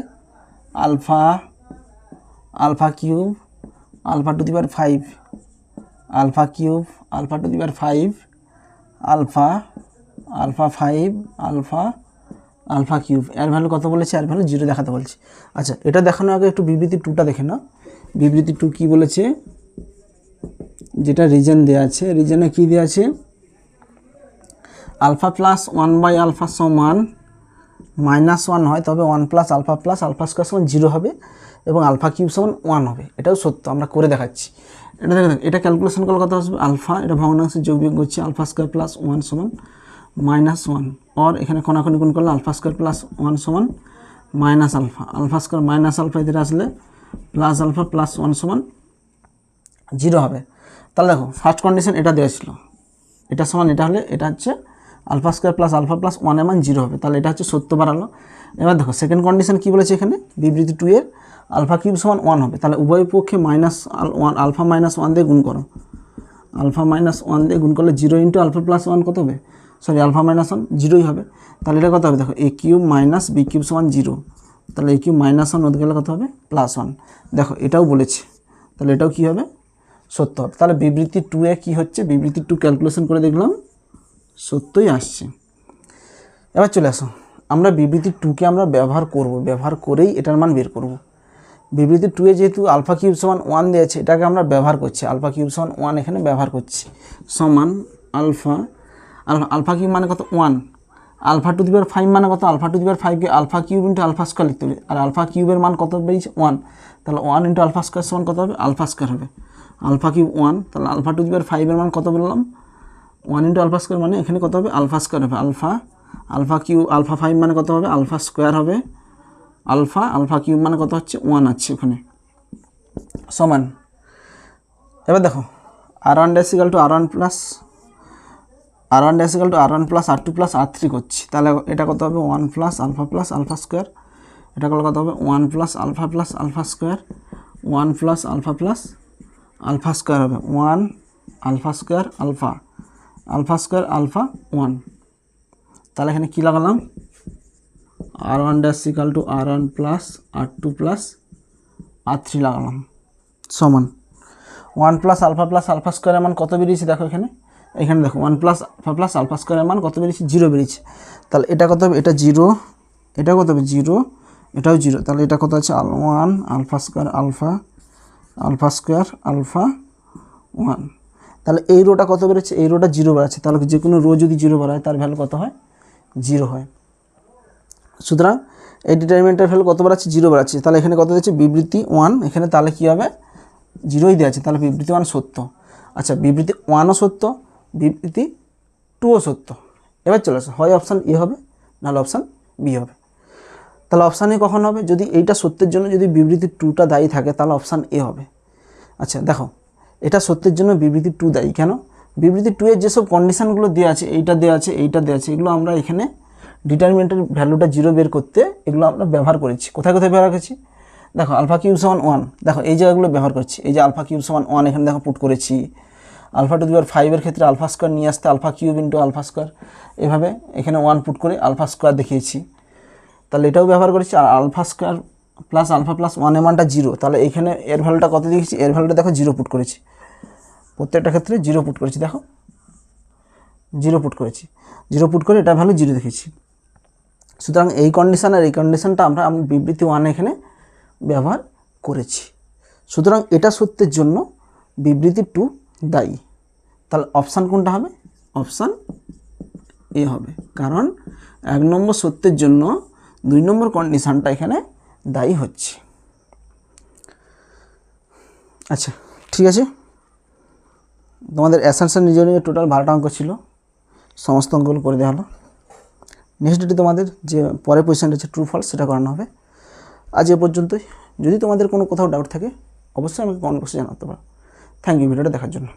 Alpha cube alpha to the power 5 alpha cube alpha to the power 5 alpha 5 alpha cube, এর ভ্যালু কত বলেছে? এর ভ্যালু 0 দেখাতে বলছে। আচ্ছা, এটা দেখানোর আগে একটু বিবৃতি 2টা দেখে নাও। বিবৃতি 2 কী বলেছে? যেটা রিজন দেওয়া আছে, রিজনে কী দেওয়া আছে? আলফা প্লাস 1/α সমান -1 হয়, তবে 1 প্লাস আলফা স্কোয়ার সমান 0 হবে এবং আলফা কিউব সমান 1 হবে। এটাও সত্য, আমরা করে দেখাচ্ছি। এটা দেখো, এটা ক্যালকুলেশন করলে কত আসবে? আলফা, এটা ভগ্নাংশে যোগ বিয়োগ করছি, আলফা স্কোয়ার প্লাস 1 সমান -1, আর এখানে কোনাকুনি গুণ করলে আলফা স্কোয়ার প্লাস 1 সমান minus alpha square minus alpha এদের আসলে প্লাস আলফা প্লাস 1 সমান 0 হবে। তাহলে দেখো, ফার্স্ট কন্ডিশন এটা দেওয়া ছিল, এটা সমান এটা হলে এটা হচ্ছে alpha square plus alpha plus 1 এর মান 0 হবে। তাহলে এটা হচ্ছে সত্য বাড়ালো। এবার দেখো সেকেন্ড কন্ডিশন কী বলেছে এখানে? বিবৃতি 2 এর আলফা কিউব সমান 1 হবে। তাহলে উভয় পক্ষে আলফা মাইনাস 1 দিয়ে গুণ করো। আলফা মাইনাস 1 দিয়ে গুণ করলে 0 ইন্টু আলফা প্লাস 1 কত হবে? সরি, আলফা মাইনাস 1 0ই হবে। তাহলে এটা কত হবে? দেখো, এ কিউব মাইনাস বি কিউব সমান 0। তাহলে এ কিউব মাইনাস 1 হতে গেলে কত হবে? +1। দেখো, এটাও বলেছে, তাহলে এটাও কী হবে? সত্য হবে। তাহলে বিবৃতি 2 এ কী হচ্ছে? বিবৃতি 2 ক্যালকুলেশন করে দেখলাম সত্যই আসছে। এবার চলে আসো, আমরা বিবৃতি 2কে আমরা ব্যবহার করব, ব্যবহার করেই এটার মান বের করব। বিবৃতি 2 এ যেহেতু আলফা কিউব সমান 1 দিয়েছে, এটাকে আমরা ব্যবহার করছি, আলফা কিউব সমান 1 এখানে ব্যবহার করছি, সমান আলফা কিউব মানে কত? 1। আলফা টু দি পাওয়ার 5 মানে কত? আলফা টু দি পাওয়ার 5 কে alpha cube into alpha square লিখতে হবে, আর আলফা কিউবের মান কত বেরিয়েছে? 1। তাহলে 1 ইন্টু আলফা স্কোয়ার সমান কত হবে? আলফা স্কোয়ার হবে। আলফা কিউব 1, তাহলে আলফা টু দি পাওয়ার 5 এর মান কত বললাম? 1 ইন্টু আলফা স্কোয়ার, মানে এখানে কত হবে? আলফা স্কোয়ার হবে। আলফা কিউব আলফা 5 মানে কত হবে? আলফা স্কোয়ার হবে। আলফা কিউব মানে কত হচ্ছে? 1 আছে ওখানে, সমান। এবার দেখো, r1 dash equal to r1 plus r2 plus r3 করছি। তাহলে এটা কত হবে? 1 প্লাস আলফা স্কোয়ার। এটা করলে কত হবে? 1 plus alpha square, 1 plus alpha square হবে। 1 আলফা স্কোয়ার আলফা 1। তাহলে এখানে কী লাগালাম? r1 dash equal to r1 plus r2 plus r3 লাগালাম, সমান 1 প্লাস আলফা স্কোয়ারের মান কত বেরিয়েছে? দেখো এখানে দেখো 1 প্লাস আলফা স্কোয়ারের মান কত বেরিয়েছে? 0 বেরিয়েছে। তাহলে এটা কত হবে? এটা 0, এটা কত হবে? 0, এটাও 0। তাহলে এটা কত আছে? 1 আলফা স্কোয়ার আলফা 1। তাহলে এই রোটা কত বেরোচ্ছে? এই রোটা 0 বেরোচ্ছে। তাহলে যে কোনো রো যদি 0 বেরোয় তার ভ্যালু কত হয়? 0 হয়। সুতরাং এই ডিটারমিনেন্টের ভ্যালু কত বেরোচ্ছে? 0 বেরোচ্ছে। তাহলে এখানে কত দিচ্ছে? বিবৃতি 1, এখানে তাহলে কী হবে? 0ই দেওয়া আছে, তাহলে বিবৃতি 1 সত্য। আচ্ছা, বিবৃতি 1ও সত্য, বিবৃতি 2ও সত্য। এবার চলে আসো, হয় অপশান এ হবে, নাহলে অপশান বি হবে। তাহলে অপশান এ কখন হবে? যদি এইটা সত্যের জন্য যদি বিবৃতি 2টা দায়ী থাকে, তাহলে অপশান এ হবে। আচ্ছা দেখো, এটা সত্যের জন্য বিবৃতি 2 দায়ী কেন? বিবৃতি 2 এর যেসব কন্ডিশানগুলো দেওয়া আছে, এইটা দেওয়া আছে, এগুলো আমরা এখানে ডিটারমিনেন্টের ভ্যালুটা 0 বের করতে এগুলো আমরা ব্যবহার করেছি। কোথায় ব্যবহার করেছি? দেখো, আলফা কিউব সমান 1, দেখো এই জায়গাগুলো ব্যবহার করছি। এই যে আলফা কিউব সমান 1 এখানে দেখো পুট করেছি। আলফা টু দি পাওয়ার 5 এর ক্ষেত্রে আলফা স্কোয়ার নিয়ে আসতে alpha cube into alpha square, এভাবে এখানে 1 পুট করে আলফা স্কোয়ার দেখিয়েছি। তাহলে এটাও ব্যবহার করেছি। আর alpha square plus alpha plus 1 এর মানটা 0, তাহলে এখানে এর ভ্যালুটা কত দেখেছি? এর ভ্যালুটা দেখো 0 পুট করেছি, প্রত্যেকটা ক্ষেত্রে 0 পুট করেছি। দেখো 0 পুট করেছি, 0 পুট করে এটা ভ্যালু 0 দেখেছি। সুতরাং এই কন্ডিশন আর এই কন্ডিশনটা আমরা বিবৃতি 1 এখানে ব্যবহার করেছি। সুতরাং এটা সত্যের জন্য বিবৃতি 2 দায়ী। তাহলে অপশান কোনটা হবে? অপশান এ হবে, কারণ 1 নম্বর সত্যের জন্য 2 নম্বর কন্ডিশনটা এখানে দায়ী হচ্ছে। আচ্ছা ঠিক আছে, তোমাদের অ্যাসাম্পশন রিজনিংয়ে টোটাল 12টা অঙ্ক ছিল, সমস্ত অঙ্কগুলো করে দেওয়া হলো। নেক্সট ডেটে তোমাদের যে পরের পজিশনটা হচ্ছে ট্রু ফলস, সেটা করানো হবে। আজ এ পর্যন্তই। যদি তোমাদের কোনো কোথাও ডাউট থাকে অবশ্যই আমাকে কমেন্ট বক্সে জানাতে পারো। থ্যাংক ইউ ভিডিওটা দেখার জন্য।